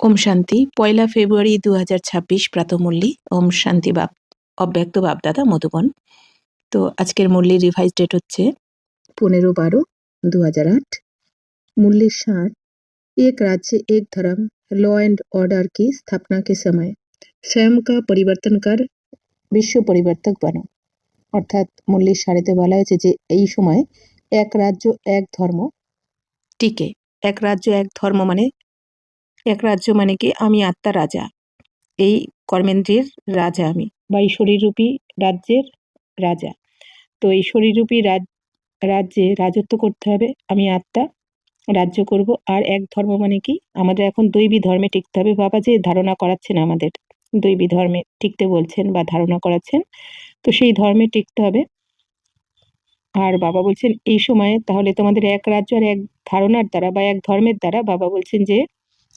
ওম শান্তি। ১লা ফেব্রুয়ারি ২০২৬ প্রাতঃমুরলি। ওম শান্তি অব্যক্ত বাপদাদা মধুবন। তো আজকের মুরলির রিভাইজ ডেট হচ্ছে 15/12/2008। मुरली सार एक राज्य एक धर्म लॉ एंड ऑर्डर की स्थापना के समय स्वयं का परिवर्तन कर বিশ্ব পরিবর্তক বানো। অর্থাৎ মুরলির সারেতে বলা হয়েছে যে এই সময় এক রাজ্য এক ধর্ম টিকে। এক রাজ্য এক ধর্ম মানে এক রাজ্য মানে কি আমি আত্মা রাজা, এই কর্মেন্দ্রের রাজা আমি, বা এই শরীররূপী রাজ্যের রাজা। তো এই শরীররূপী রাজ্যে রাজত্ব করতে হবে, আমি আত্মা রাজ্য করব। আর এক ধর্ম মানে কি আমাদের এখন দৈবী ধর্মে টিকতে হবে। বাবা যে ধারণা করাচ্ছেন আমাদের দৈবী ধর্মে টিকতে বলছেন বা ধারণা করাচ্ছেন, তো সেই ধর্মে টিকতে হবে। আর বাবা বলছেন এই সময়ে তাহলে তোমাদের এক রাজ্য আর এক ধারণার দ্বারা বা এক ধর্মের দ্বারা বাবা বলছেন যে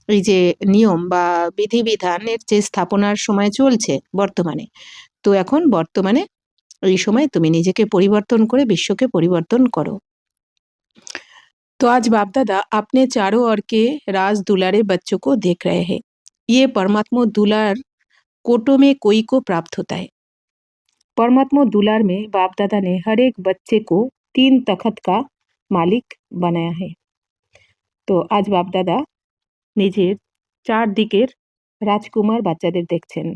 এই যে নিয়ম বা বিধিবিধানের যে স্থাপনার সময় চলছে বর্তমানে, তো এখন বর্তমানে এই সময় তুমি নিজেকে পরিবর্তন করে বিশ্বকে পরিবর্তন করো। तो आज बाप दादा अपने चारों ओर के राज दुलारे बच्चों को देख रहे हैं। ये परमात्मा दुलार कोटों में कोई को प्राप्त होता है। परमात्मा दुलार में बाप दादा ने हर एक बच्चे को 3 तखत का मालिक बनाया है। तो आज बाप दादा নিজের চারদিকের রাজকুমার বাচ্চাদের দেখছেন।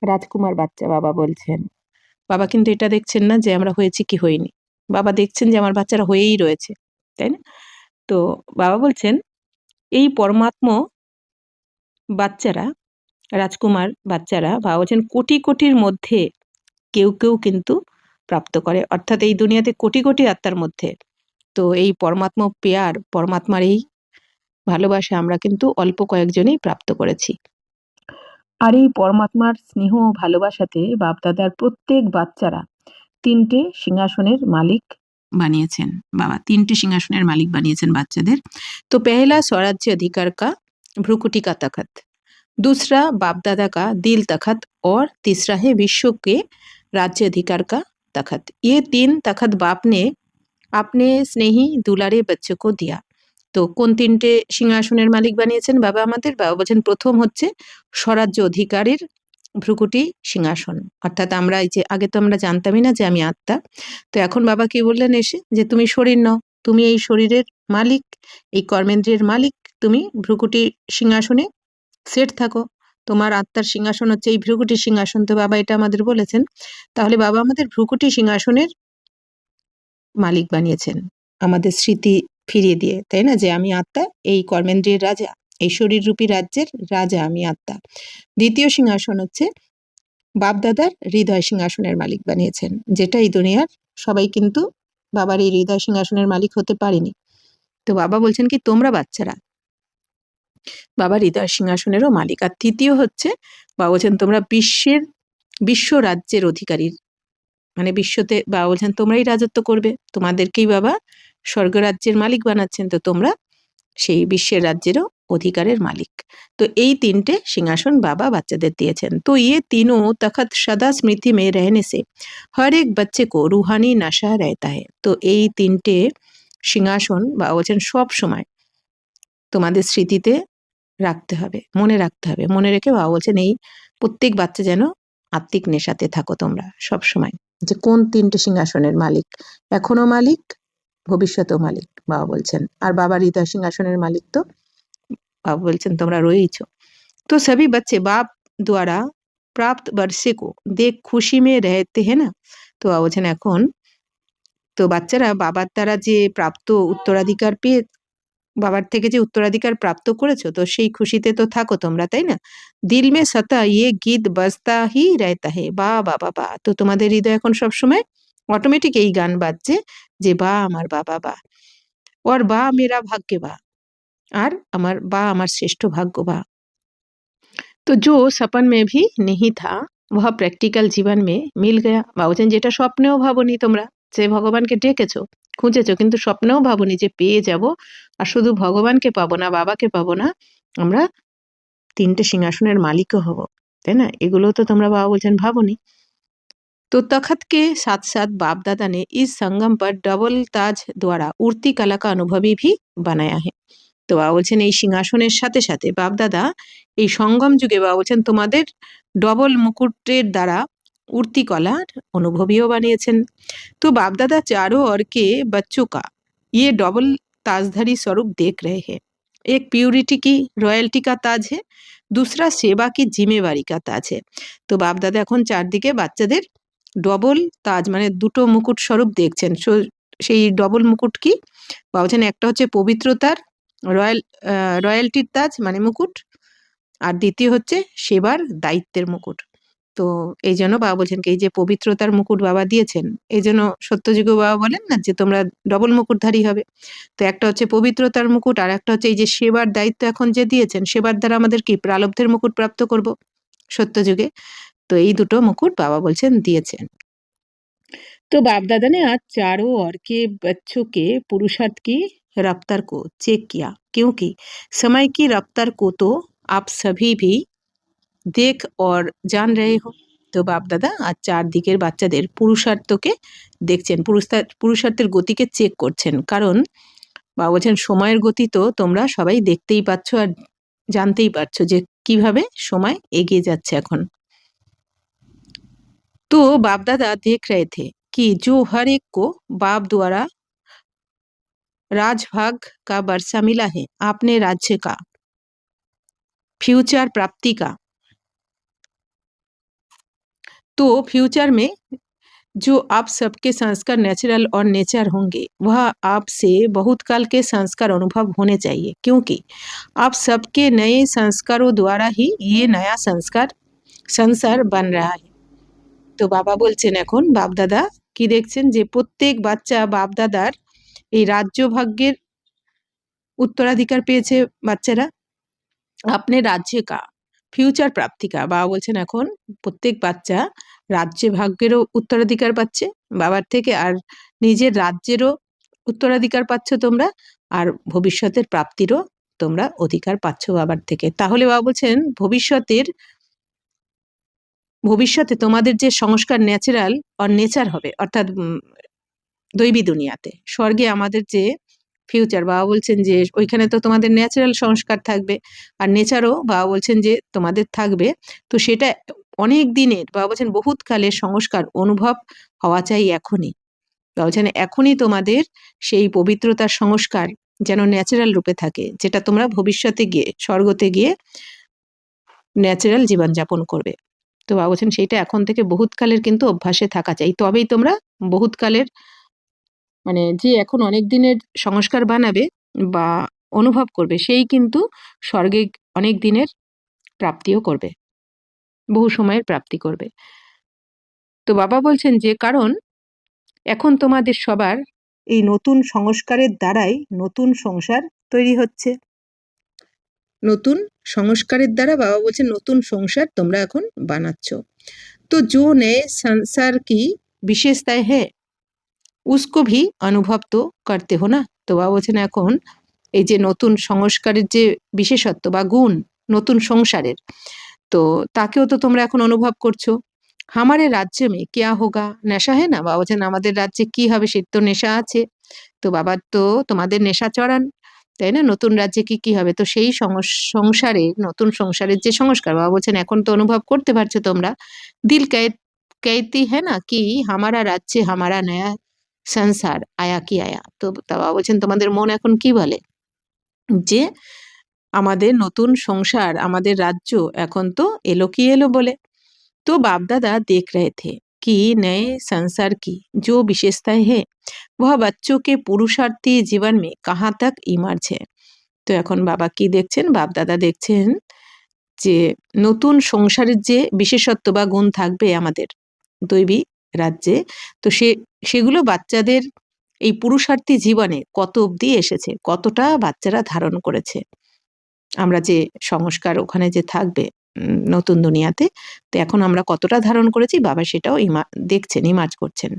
রাজকুমার বাচ্চা বাবা বলছেন। বাবা কিন্তু এটা দেখছেন না যে আমরা হয়েছি কি হইনি। বাবা দেখছেন যে আমার বাচ্চারা হয়েই রয়েছে, তাই না? তো বাবা বলছেন এই পরমাত্মা বাচ্চারা, রাজকুমার বাচ্চারা, বাবা বলছেন কোটি কোটির মধ্যে কেউ কেউ কিন্তু প্রাপ্ত করে, অর্থাৎ এই দুনিয়াতে কোটি কোটি আত্মার মধ্যে তো এই পরমাত্মা পেয়ার, পরমাত্মার এই ভালোবাসা আমরা কিন্তু অল্প কয়েকজনই প্রাপ্ত করেছি। আর এই পরমাত্মার স্নেহ ও ভালোবাসাতে বাপদাদার প্রত্যেক বাচ্চারা 3টে সিংহাসনের মালিক বানিয়েছেন। বাবা 3টে সিংহাসনের মালিক বানিয়েছেন বাচ্চাদের। তো पहला स्वराज्य अधिकार का भ्रुकुटी का तखत, दूसरा बाप दादा का दिल तखत और तीसरा है विश्व के राज्य अधिकार का तखत। ये 3 तखत बाप ने अपने स्नेही दुलारे बच्चों को दिया। তো কোন 3টে সিংহাসনের মালিক বানিয়েছেন বাবা আমাদের? বাবা বলছেন প্রথম হচ্ছে স্বরাজ্য অধিকারের ভ্রুকুটি সিংহাসন, অর্থাৎ আমরা এই যে আগে তো আমরা জানতামই না যে আমি আত্মা, তো এখন বাবা কি বললেন এসে যে তুমি শরীর নও, তুমি এই শরীরের মালিক, এই কর্মেন্দ্রের মালিক, তুমি ভ্রুকুটি সিংহাসনে সেট থাকো, তোমার আত্মার সিংহাসন হচ্ছে এই ভ্রুকুটি সিংহাসন। তো বাবা এটা আমাদের বলেছেন। তাহলে বাবা আমাদের ভ্রুকুটি সিংহাসনের মালিক বানিয়েছেন আমাদের স্মৃতি ফিরিয়ে দিয়ে, তাই না? যে আমি আত্মা এই কর্মেন্দ্রিয়ের রাজা, এই শরীররূপী রাজ্যের রাজা আমি আত্মা। দ্বিতীয় সিংহাসন হচ্ছে বাপদাদার হৃদয় সিংহাসনের মালিক বানিয়েছেন, যেটা এই দুনিয়ার সবাই কিন্তু বাবার এই হৃদয় সিংহাসনের মালিক হতে পারেনি। তো বাবা বলছেন কি তোমরা বাচ্চারা বাবার হৃদয় সিংহাসনেরও মালিক। আর তৃতীয় হচ্ছে বাবা বলছেন তোমরা বিশ্ব রাজ্যের অধিকারী, মানে বিশ্বতে বাবা বলছেন তোমরাই রাজত্ব করবে, তোমাদেরকেই বাবা স্বর্গরাজ্যের মালিক বানাচ্ছেন, তো তোমরা সেই বিশ্বের রাজ্যেরও অধিকারের মালিক। তো এই 3টে সিংহাসন বাবা বাচ্চাদের দিয়েছেন। তো ये तीनों तख्त सदा स्मृति में रहने से हर एक बच्चे को रूहानी नशा रहता है। তো এই 3টে সিংহাসন বাবা বলছেন সব সময় তোমাদের স্মৃতিতে রাখতে হবে, মনে রাখতে হবে। মনে রেখে বাবা বলছেন এই প্রত্যেক বাচ্চা যেন আত্মিক নেশাতে থাকো তোমরা সব সময়, যে কোন 3টে সিংহাসনের মালিক, এখনো মালিক, ভবিষ্যতেও মালিক বাবা বলছেন। আর বাবার হৃদয় সিংহাসনের মালিক তো বাবা বলছেন তোমরা রয়েইছো। তো সবই বাচ্চে বাপ দ্বারা প্রাপ্ত বর্ষে কো দেখ খুশি মে রহতে হ্যাঁ না। তো বাবা বলছেন এখন তো বাচ্চারা বাবার দ্বারা যে প্রাপ্ত উত্তরাধিকার পেয়ে, বাবার থেকে যে উত্তরাধিকার প্রাপ্ত করেছো, তো সেই খুশিতে তো থাকো তোমরা, তাই না? দিল মে সতা ইয়ে গীত বাজতা হি রহতা হে, বা বাবা বা। তো তোমাদের হৃদয় এখন সবসময় অটোমেটিক এই গান বাজছে যে বা আমার বাবা বা, ওর বা মেরা ভাগ্য বা, আর আমার বা আমার শ্রেষ্ঠ ভাগ্য বা। তো जो सपन में भी नहीं था वह প্র্যাকটিক্যাল জীবন মে মিল গয়া। ভাবছেন যেটা স্বপ্নেও ভাবনি তোমরা, যে ভগবানকে ডেকেছো খুঁজেছো কিন্তু স্বপ্নেও ভাবনি যে পেয়ে যাব, আর শুধু ভগবানকে পাবো না, বাবাকে পাবো না, আমরা 3টে সিংহাসনের মালিকও হব, তাই না? এগুলো তো তোমরা বাবা বলছেন ভাবনি। तो तखत के साथ साथ बाप दादा ने इस संगम पर डबल ताज द्वारा उड़ती कला का अनुभवी भी बनाया है। তো বাবা বলছেন এই সিংহাসনের সাথে সাথে বাপদাদা এই সঙ্গম যুগে বাবা বলছেন তোমাদের ডবল মুকুটের দ্বারা उड़ती कलार अनुभवीও বানিয়েছেন। तो बाप दादा चारों ओर के बच्चों का ये डबल ताजधारी स्वरूप देख रहे हैं। एक प्यूरिटी की रॉयल्टी का ताज है, दूसरा सेवा की जिम्मेवारी का ताज है। तो बाप दादा এখন চারদিকে বাচ্চাদের ডবল তাজ মানে দুটো মুকুট স্বরূপ দেখছেন। সেই ডবল মুকুট কি ভাবছেন, একটা হচ্ছে পবিত্রতার রয়্যালটির তাজ মানে মুকুট, আর দ্বিতীয় হচ্ছে সেবার দায়িত্বের মুকুট। তো এই জন্য বাবা বলছেন কি এই যে পবিত্রতার মুকুট বাবা দিয়েছেন, এই জন্য সত্যযুগে বাবা বলেন না যে তোমরা ডবল মুকুটধারী হবে। তো একটা হচ্ছে পবিত্রতার মুকুট, আর একটা হচ্ছে এই যে সেবার দায়িত্ব এখন যে দিয়েছেন, সেবার দ্বারা আমাদের কি প্রালব্ধের মুকুট প্রাপ্ত করব সত্যযুগে। তো এই দুটো মুকুট বাবা বলছেন দিয়েছেন। तो बाप दादा ने आज चारों ओर के बच्चों के पुरुषार्थ की रफ्तार को चेक किया, क्योंकि समय की रफ्तार को तो आप सभी भी देख और जान रहे हो। तो बाप दादा आज চারদিকের বাচ্চাদের পুরুষার্থকে দেখছেন, পুরুষার্থের গতিকে চেক করছেন, কারণ বাবা বলছেন সময়ের গতি তো তোমরা সবাই দেখতেই পাচ্ছ আর জানতেই পারছো যে কিভাবে সময় এগিয়ে যাচ্ছে এখন। तो बाप दादा देख रहे थे कि जो हर एक को बाप द्वारा राजभाग का वर्षा मिला है, अपने राज्य का फ्यूचर प्राप्ति का, तो फ्यूचर में जो आप सबके संस्कार नेचुरल और नेचर होंगे वह आपसे बहुत काल के संस्कार अनुभव होने चाहिए, क्योंकि आप सबके नए संस्कारों द्वारा ही ये नया संसार बन रहा है। তো বাবা বলছেন এখন বাপদাদা কি দেখছেন যে প্রত্যেক বাচ্চা বাপদাদার এই রাজ্য ভাগ্যের উত্তরাধিকার পেয়েছে বাচ্চারা, আপনি রাজ্যে কা ফিউচার প্রাপ্তিকা। বাবা বলছেন এখন প্রত্যেক বাচ্চা রাজ্য ভাগ্যেরও উত্তরাধিকার পাচ্ছে বাবার থেকে, আর নিজের রাজ্যেরও উত্তরাধিকার পাচ্ছ তোমরা, আর ভবিষ্যতের প্রাপ্তিরও তোমরা অধিকার পাচ্ছ বাবার থেকে। তাহলে বাবা বলছেন ভবিষ্যতে তোমাদের যে সংস্কার ন্যাচারাল আর নেচার হবে, অর্থাৎ দৈবী দুনিয়াতে স্বর্গে আমাদের যে ফিউচার, বাবা বলছেন যে ওইখানে তো তোমাদের ন্যাচারাল সংস্কার থাকবে, আর নেচারও বাবা বলছেন যে তোমাদের থাকবে। তো সেটা অনেক দিনের, বাবা বলছেন বহুত কালের সংস্কার অনুভব হওয়া চাই এখনই। বাবা বলছেন এখনই তোমাদের সেই পবিত্রতার সংস্কার যেন ন্যাচারাল রূপে থাকে, যেটা তোমরা ভবিষ্যতে গিয়ে স্বর্গতে গিয়ে ন্যাচারাল জীবনযাপন করবে। তো বাবা বলছেন সেইটা এখন থেকে বহুত কালের কিন্তু অভ্যাসে থাকা চাই, তবেই তোমরা বহুত কালের মানে যে এখন অনেক দিনের সংস্কার বানাবে বা অনুভব করবে, সেই কিন্তু স্বর্গে অনেক দিনের প্রাপ্তিও করবে, বহু সময়ের প্রাপ্তি করবে। তো বাবা বলছেন যে কারণ এখন তোমাদের সবার এই নতুন সংস্কারের দ্বারাই নতুন সংসার তৈরি হচ্ছে। নতুন সংস্কারের দ্বারা বাবা বলছেন নতুন সংসার তোমরা এখন বানাচ্ছ। তো जो नए संसार की विशेषताएं है उसको भी अनुभव तो करते हो ना। তো বাবা বলছেন এখন এই যে নতুন সংস্কারের যে বিশেষত্ব বা গুণ নতুন সংসারের, তো তাকেও তো তোমরা এখন অনুভব করছো। हमारे राज्य में क्या होगा, নেশা है না। বাবা বলছেন আমাদের রাজ্যে কি হবে, সে তো নেশা আছে। তো বাবা তো তোমাদের নেশা চড়ান, তাই না? নতুন রাজ্যে কি কি হবে, তো সেই সংসারে নতুন সংসারের যে সংস্কার বাবা বলছেন এখন তো অনুভব করতে পারছো তোমরা। দিল कहती है ना कि हमारा राज्य हमारा नया संसार आया কি আয়া। তো বাবা বলছেন তোমাদের মন এখন কি বলে যে আমাদের নতুন সংসার আমাদের রাজ্য এখন তো এলো কি এলো বলে। तो बाप दादा देख रहे थे कि नए संसार की जो विशेषताएं हैं वह बच्चों के पुरुषार्थी जीवन में कहाँ तक इमर्ज है। তো এখন বাবা কি দেখছেন, বাপ দাদা দেখছেন যে নতুন সংসারের যে বিশেষত্ব বা গুণ থাকবে আমাদের দৈবী রাজ্যে, তো সেগুলো বাচ্চাদের এই পুরুষার্থী জীবনে কত অবধি এসেছে, কতটা বাচ্চারা ধারণ করেছে। আমরা যে সংস্কার ওখানে যে থাকবে নতুন দুনিয়াতে, তো এখন আমরা কতটা ধারণ করেছি বাবা সেটাও দেখছেন, ইমাজ করছেন।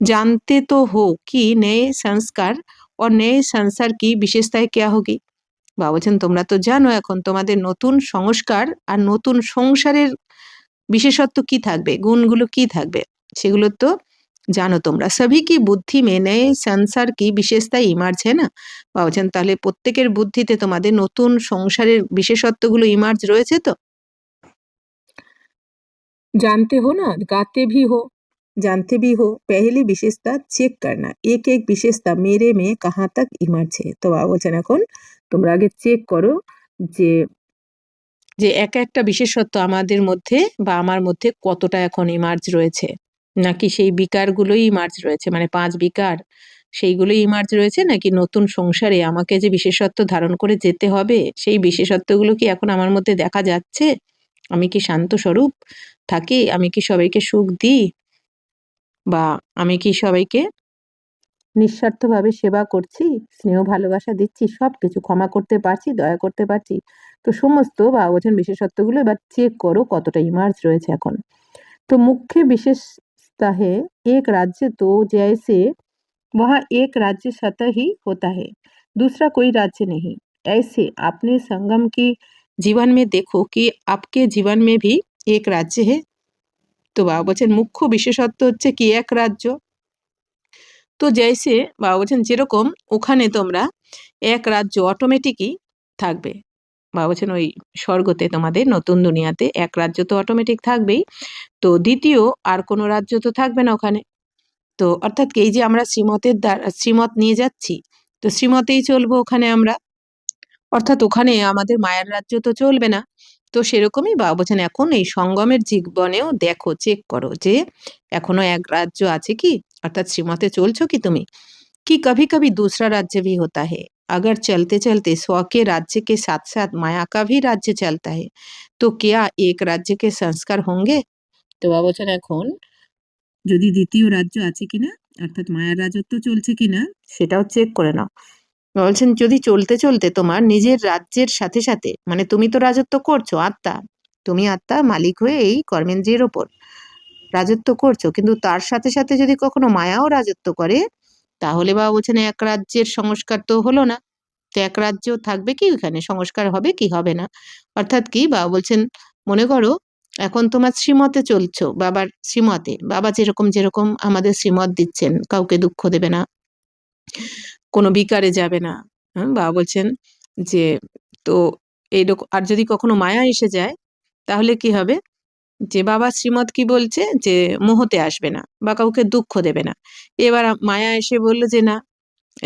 জানতে তো হো কি নয়ে সংস্কার और नए संसार की विशेषताएं क्या होगी। বাবা বলছেন তোমরা তো জানো এখন তোমাদের নতুন সংস্কার আর নতুন সংসারের বিশেষত্ব কি থাকবে, গুণগুলো কি থাকবে, সেগুলো তো জানো তোমরা सभी की बुद्धि में नए संसार की विशेषता इमार्ज है ना। বাবা বলছেন তাহলে প্রত্যেকের বুদ্ধিতে তোমাদের নতুন সংসারের বিশেষত্বগুলো ইমার্জ রয়েছে তো। जानते हो ना, गाते भी हो, जानते भी हो, पहली विशेषता चेक करना एक एक विशेषता मेरे में कहाँ तक इमार्ज है। তো বাবা বলছেন এখন তোমরা আগে চেক করো যে যে এক একটা বিশেষত্ব আমাদের মধ্যে বা আমার মধ্যে কতটা এখন ইমার্জ রয়েছে, নাকি সেই বিকারগুলোই ইমার্জ রয়েছে, মানে 5 বিকার সেইগুলোই ইমার্জ রয়েছে, নাকি নতুন সংসারে আমাকে যে বিশেষত্ব ধারণ করে যেতে হবে সেই বিশেষত্বগুলো কি এখন আমার মধ্যে দেখা যাচ্ছে। আমি কি শান্ত স্বরূপ থাকি, আমি কি সবাইকে সুখ দিই, বা আমি কি সবাইকে নিঃস্বার্থভাবে সেবা করছি, স্নেহ ভালোবাসা দিচ্ছি, সবকিছু ক্ষমা করতে পারছি, দয়া করতে পারছি। তো সমস্ত বা ওজন বিশেষত্বগুলো এবার চেক করো কতটা इमर्ज রয়েছে এখন। तो मुख्य विशेषता है एक राज्य तो जैसे वह एक राज्य सतह ही होता है, दूसरा कोई राज्य नहीं। ऐसे अपने संगम की जीवन में देखो कि आपके जीवन में भी एक राज्य है। तो বাবা বলছেন মুখ্য বিশেষত্ব হচ্ছে কি এক রাজ্য। তো জৈসে বাবা বলছেন যেরকম ওখানে তোমরা এক রাজ্য অটোমেটিকই থাকবে। বাবা বলছেন ওই স্বর্গতে তোমাদের নতুন দুনিয়াতে এক রাজ্য তো অটোমেটিক থাকবেই। তো দ্বিতীয় আর কোনো রাজ্য তো থাকবে না ওখানে। তো অর্থাৎ এই যে আমরা শ্রীমতের দ্বারা শ্রীমত নিয়ে যাচ্ছি, তো শ্রীমতেই চলবো ওখানে আমরা, অর্থাৎ ওখানে আমাদের মায়ার রাজ্য তো চলবে না। তো সেরকমই বাবা বলছেন এখন এই সঙ্গমের জীবনেও দেখো, চেক করো যে এখনো এক রাজ্য আছে কি, অর্থাৎ শ্রীমতে চলছো কি তুমি। कि कभी-कभी दूसरा राज्य भी होता है। अगर चलते-चलते स्व के राज्य के साथ-साथ माया का भी राज्य चलता है, तो क्या एक राज्य के संस्कार होंगे? তো বাবা বলছেন এখন যদি দ্বিতীয় রাজ্য আছে কিনা, অর্থাৎ মায়ার রাজত্ব চলছে কিনা সেটাও চেক করে নাও। বাবা বলছেন যদি চলতে চলতে তোমার নিজের রাজ্যের সাথে সাথে, মানে তুমি তো রাজত্ব করছো আত্মা, তুমি আত্মা মালিক হয়ে এই কর্মেন্দ্রিয়ের ওপর রাজত্ব করছো, কিন্তু তার সাথে সাথে যদি কখনো মায়াও রাজত্ব করে, তাহলে বাবা বলছেন এক রাজ্যের সংস্কার তো হলো না। তো এক রাজ্য থাকবে কি ওখানে, সংস্কার হবে কি হবে না। অর্থাৎ কি বাবা বলছেন মনে করো এখন তোমার শ্রীমতে চলছো, বাবার শ্রীমতে, বাবা যেরকম যেরকম আমাদের শ্রীমত দিচ্ছেন, কাউকে দুঃখ দেবে না, কোনো বিকারে যাবে না। হ্যাঁ, বাবা বলছেন যে তো এইরকম, আর যদি কখনো মায়া এসে যায় তাহলে কি হবে, যে বাবা শ্রীমত কি বলছে যে মোহতে আসবে না বা কাউকে দুঃখ দেবে না। এবার মায়া এসে বলল যে না,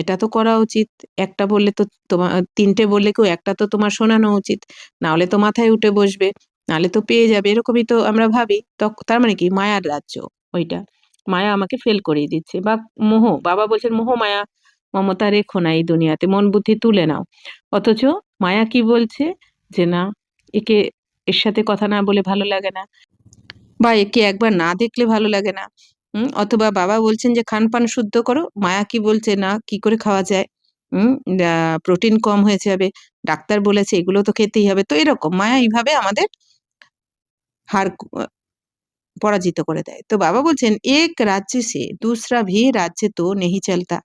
এটা তো করা উচিত, একটা বললে তো তোমার, ৩টে বললে কেউ একটা তো তোমার শোনানো উচিত, না হলে তো মাথায় উঠে বসবে, নাহলে তো পেয়ে যাবে, এরকমই তো আমরা ভাবি। তার মানে কি মায়ার রাজ্য ওইটা, মায়া আমাকে ফেল করিয়ে দিচ্ছে, বা মোহ, বাবা বলছেন মোহ মায়া মমতা রেখো না এই দুনিয়াতে, মন বুদ্ধি তুলে নাও। অথচ মায়া কি বলছে যে না, একে, এর সাথে কথা না বলে ভালো লাগে না, বা একে একবার না দেখলে ভালো লাগে না। অথবা বাবা বলছেন যে খানপান শুদ্ধ করো, মায়া কি বলছে না কি করে খাওয়া যায়, হুম, প্রোটিন কম হয়ে যাবে, ডাক্তার বলেছে এগুলো তো খেতেই হবে। তো এরকম মায়া এইভাবে আমাদের হার পরাজিত করে দেয়। তো বাবা বলছেন এক রাজ্য সে দুসরা ভি রাজ্য তো নেহি চলতা।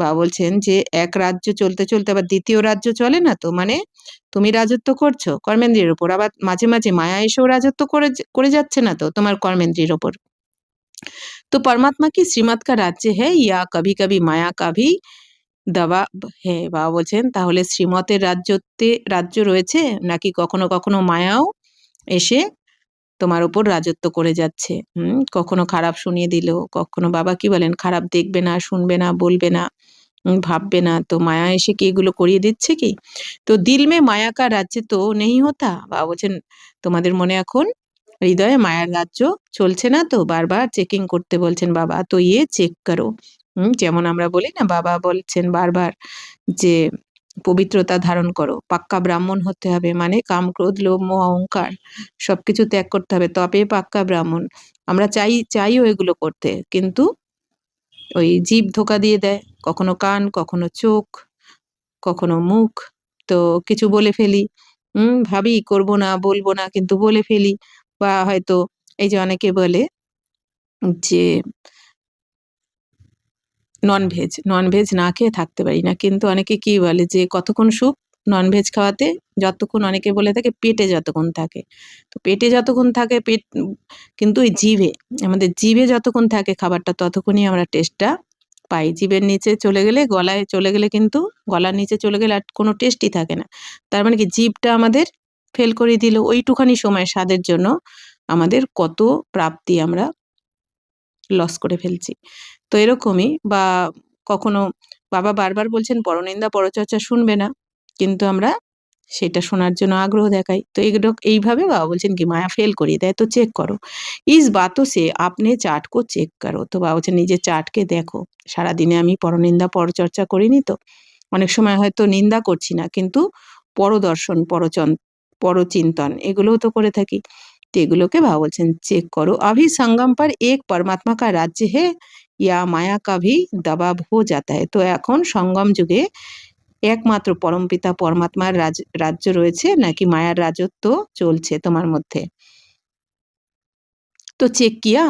বাবা বলছেন যে এক রাজ্য চলতে চলতে আবার দ্বিতীয় রাজ্য চলে না তো, মানে তুমি রাজত্ব করছো কর্মেন্দ্রিয়ের উপর, আবার মাঝে মাঝে মায়া এসেও রাজত্ব করে করে যাচ্ছে না তো তোমার কর্মেন্দ্রিয়ের ওপর। तो परमात्मा की श्रीमत का राज्य है या कभी कभी माया का भी দাবা হে। বাবা বলছেন তাহলে শ্রীমতের রাজ্য রয়েছে, নাকি কখনো কখনো মায়াও এসে তোমার উপর রাজত্ব করে যাচ্ছে। কখনো খারাপ শুনিয়ে দিল, কখনো বাবা কি বলেন খারাপ দেখবে না, শুনবে না, বলবে না, ভাববে না, তো মায়া এসে কি এগুলো করিয়ে দিচ্ছে কি। তো দিল মে মায়া কা রাজ্য তো নেই হতা। বাবা বলছেন তোমাদের মনে এখন হৃদয়ে মায়ার রাজ্য চলছে না তো, বারবার চেকিং করতে বলছেন বাবা। তো ইয়ে চেক করো, যেমন আমরা বলি না, বাবা বলছেন বারবার যে পবিত্রতা ধারণ করো, পাক্কা ব্রাহ্মণ হতে হবে, মানে কাম ক্রোধ লোভ মোহ অহংকার সবকিছু ত্যাগ করতে হবে, তবে পাক্কা ব্রাহ্মণ। আমরা চাইও এগুলো করতে, কিন্তু ওই জিভ ধোকা দিয়ে দেয়, কখনো কান, কখনো চোখ, কখনো মুখ, তো কিছু বলে ফেলি। ভাবি করব না, বলবো না, কিন্তু বলে ফেলি। বা হয়তো এই যে অনেকে বলে যে ননভেজ না খেয়ে থাকতে পারি না, কিন্তু অনেকে কি বলে যে কতক্ষণ সুখ ননভেজ খাওয়াতে যতক্ষণ, অনেকে বলে থাকে পেটে যতক্ষণ থাকে, তো পেটে যতক্ষণ থাকে পেট, কিন্তু ওই জিভে, আমাদের জিভে যতক্ষণ থাকে খাবারটা ততক্ষণই আমরা টেস্টটা পাই। জিভের নিচে চলে গেলে, গলায় চলে গেলে কিন্তু, গলার নিচে চলে গেলে আর কোনো টেস্টই থাকে না। তার মানে কি জিভটা আমাদের ফেল করে দিল ওইটুখানি সময় স্বাদের জন্য, আমাদের কত প্রাপ্তি আমরা লস করে ফেলছি। তো এরকমই, বা কখনো বাবা বারবার বলছেন পরনিন্দা পরচর্চা শুনবে না, কিন্তু আমরা সেটা শোনার জন্য আগ্রহ দেখাই। তো এগুলো এইভাবে বাবা বলছেন কি মায়া ফেল করিয়ে দেয়। তো চেক করো, ইস বাতোं से আপনি চার্ট কো চেক করো। তো বাবা বলছেন নিজের চার্টকে দেখো, সারাদিনে আমি পরনিন্দা পরচর্চা করিনি তো, অনেক সময় হয়তো নিন্দা করছি না, কিন্তু পরদর্শন পরচিন্তন এগুলোও তো করে থাকি। তো এগুলোকে বাবা বলছেন চেক করো। अभी संगम पर एक परमात्मा का राज्य है या माया का भी दबाव हो जाता है। তো এখন সঙ্গম যুগে একমাত্র পরমপিতা পরমাত্মার রাজ্য রয়েছে নাকি মায়ার রাজত্ব চলছে তোমার মধ্যে। तो चेक किया,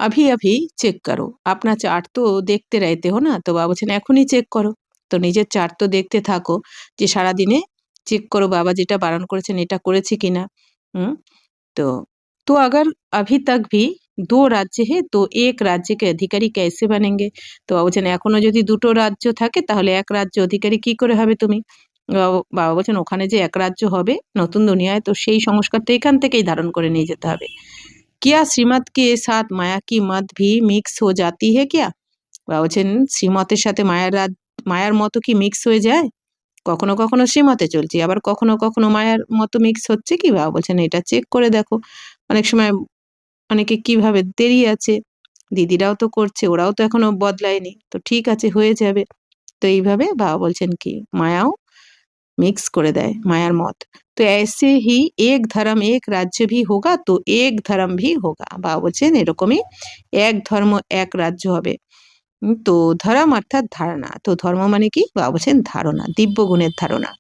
अभी अभी চেক করো। আপনার চার্ট তো দেখতে रहते हो না, তো বাবা বলছেন এখনই চেক করো। তো নিজের চার্ট তো দেখতে থাকো, যে সারাদিনে চেক করো বাবা যেটা বারণ করেছেন এটা করেছি কিনা। হুম, तो तो अगर अभी तक भी 2 राज्य है तो 1 राज्य के अधिकारी कैसे बनेंगे। তো বাবা বলছেন এখনো যদি 2টো রাজ্য থাকে তাহলে 1 রাজ্য অধিকারী কি করে হবে তুমি। বাবা বলছেন ওখানে যে 1 রাজ্য হবে নতুন দুনিয়ায়, তো সেই সংস্কারটা এখান থেকেই ধারণ করে নিয়ে যেতে হবে। क्या শ্রীমত के साथ माया की मत भी मिक्स हो जाती है क्या। বাবা বলছেন শ্রীমতের সাথে মায়ার মতো কি মিক্স হয়ে যায়। কখনো কখনো শ্রীমতে চলছি, আবার কখনো কখনো মায়ার মতো মিক্স হচ্ছে কি। বাবা বলছেন এটা চেক করে দেখো। অনেক সময় অনেকে কিভাবে দেরি আছে, দিদিরাও তো করছে, ওরাও তো এখনো বদলায়নি, তো ঠিক আছে হয়ে যাবে। তো এইভাবে বাবা বলছেন কি মায়াও মিক্স করে দেয় মায়ার মত। তো ऐसे ही एक धर्म एक राज्य भी होगा तो एक धर्म भी होगा। বাবা বলছেন এরকমই এক ধর্ম এক রাজ্য হবে। তো ধর্ম অর্থাৎ ধারণা, তো ধর্ম মানে কি বাবা বলছেন ধারণা, দিব্য গুণের ধারণা।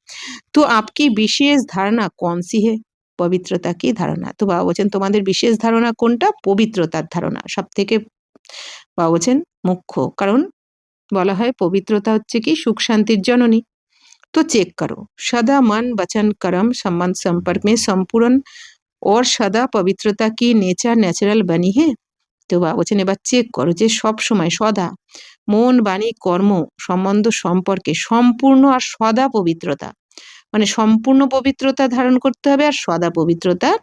তো आपकी विशेष धारणा कौन सी है। পবিত্রতা কি ধারণা। তো বাবা বলছেন তোমাদের বিশেষ ধারণা কোনটা, পবিত্রতার ধারণা সব থেকে বাবা বলছেন মুখ্য, কারণ বলা হয় পবিত্রতা হচ্ছে কি সুখ শান্তির জননী। तो चेक करो, सदा मन वचन कर्म संबंध संपर्क में संपूर्ण और सदा पवित्रता की नेचर ন্যাচারাল बनी है। তো বাবা বলছেন এবার চেক করো যে সব সময় সদা মন বাণী কর্ম সম্বন্ধ সম্পর্কে সম্পূর্ণ আর সদা পবিত্রতা, মানে সম্পূর্ণ পবিত্রতা ধারণ করতে হবে, আর সদা পবিত্রতার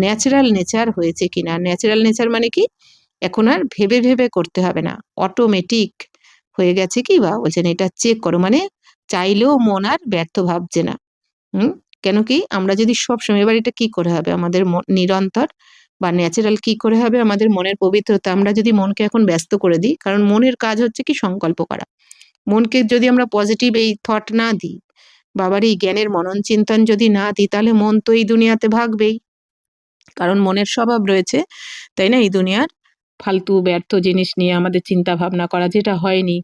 ন্যাচারাল নেচার হয়েছে কিনা। ন্যাচারাল নেচার মানে কি এখন আর ভেবে ভেবে করতে হবে না, অটোমেটিক হয়ে গেছে কি। বাবা বলছেন এটা চেক করো, মানে চাইলেও মন আর ব্যর্থ ভাবছে না। হুম, কেন কি আমরা যদি সবসময়, এবার এটা কি করে হবে আমাদের নিরন্তর বা ন্যাচারাল কি করে হবে আমাদের মনের পবিত্রতা। আমরা যদি মনকে এখন ব্যস্ত করে দিই, কারণ মনের কাজ হচ্ছে কি সংকল্প করা, মনকে যদি আমরা পজিটিভ এই থট না দিই, বাবার এই জ্ঞানের মনন চিন্তন যদি না দিই, তাহলে মন তো এই দুনিয়াতে ভাগবেই, কারণ মনের স্বভাব রয়েছে, তাই না, এই দুনিয়ার ফালতু ব্যর্থ জিনিস নিয়ে আমাদের চিন্তা ভাবনা করা, যেটা হয়নি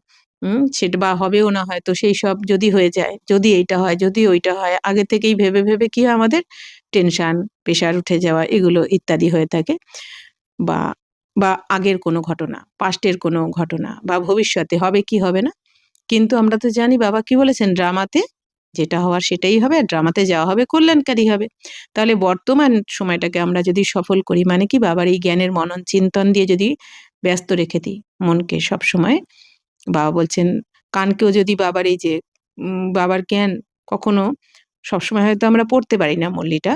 সেটা বা হবেও না, হয়তো সেই সব যদি হয়ে যায়, যদি এইটা হয়, যদি ওইটা হয়, আগে থেকেই ভেবে ভেবে কি হয় আমাদের টেনশন প্রেশার উঠে যাওয়া এগুলো ইত্যাদি হয়ে থাকে। বা বা আগের কোনো ঘটনা, পাস্টের কোনো ঘটনা, বা ভবিষ্যতে হবে কি হবে না। কিন্তু আমরা তো জানি বাবা কি বলেছেন, ড্রামাতে যেটা হওয়ার সেটাই হবে, আর ড্রামাতে যাওয়া হবে কল্যাণকারী হবে। তাহলে বর্তমান সময়টাকে আমরা যদি সফল করি, মানে কি বাবার এই জ্ঞানের মনন চিন্তন দিয়ে যদি ব্যস্ত রেখে দিই মনকে সব সময়। বাবা বলছেন কানকেও যদি বাবার এই যে বাবার জ্ঞান কখনো সবসময় হয়তো আমরা পড়তে পারি না মুরলিটা,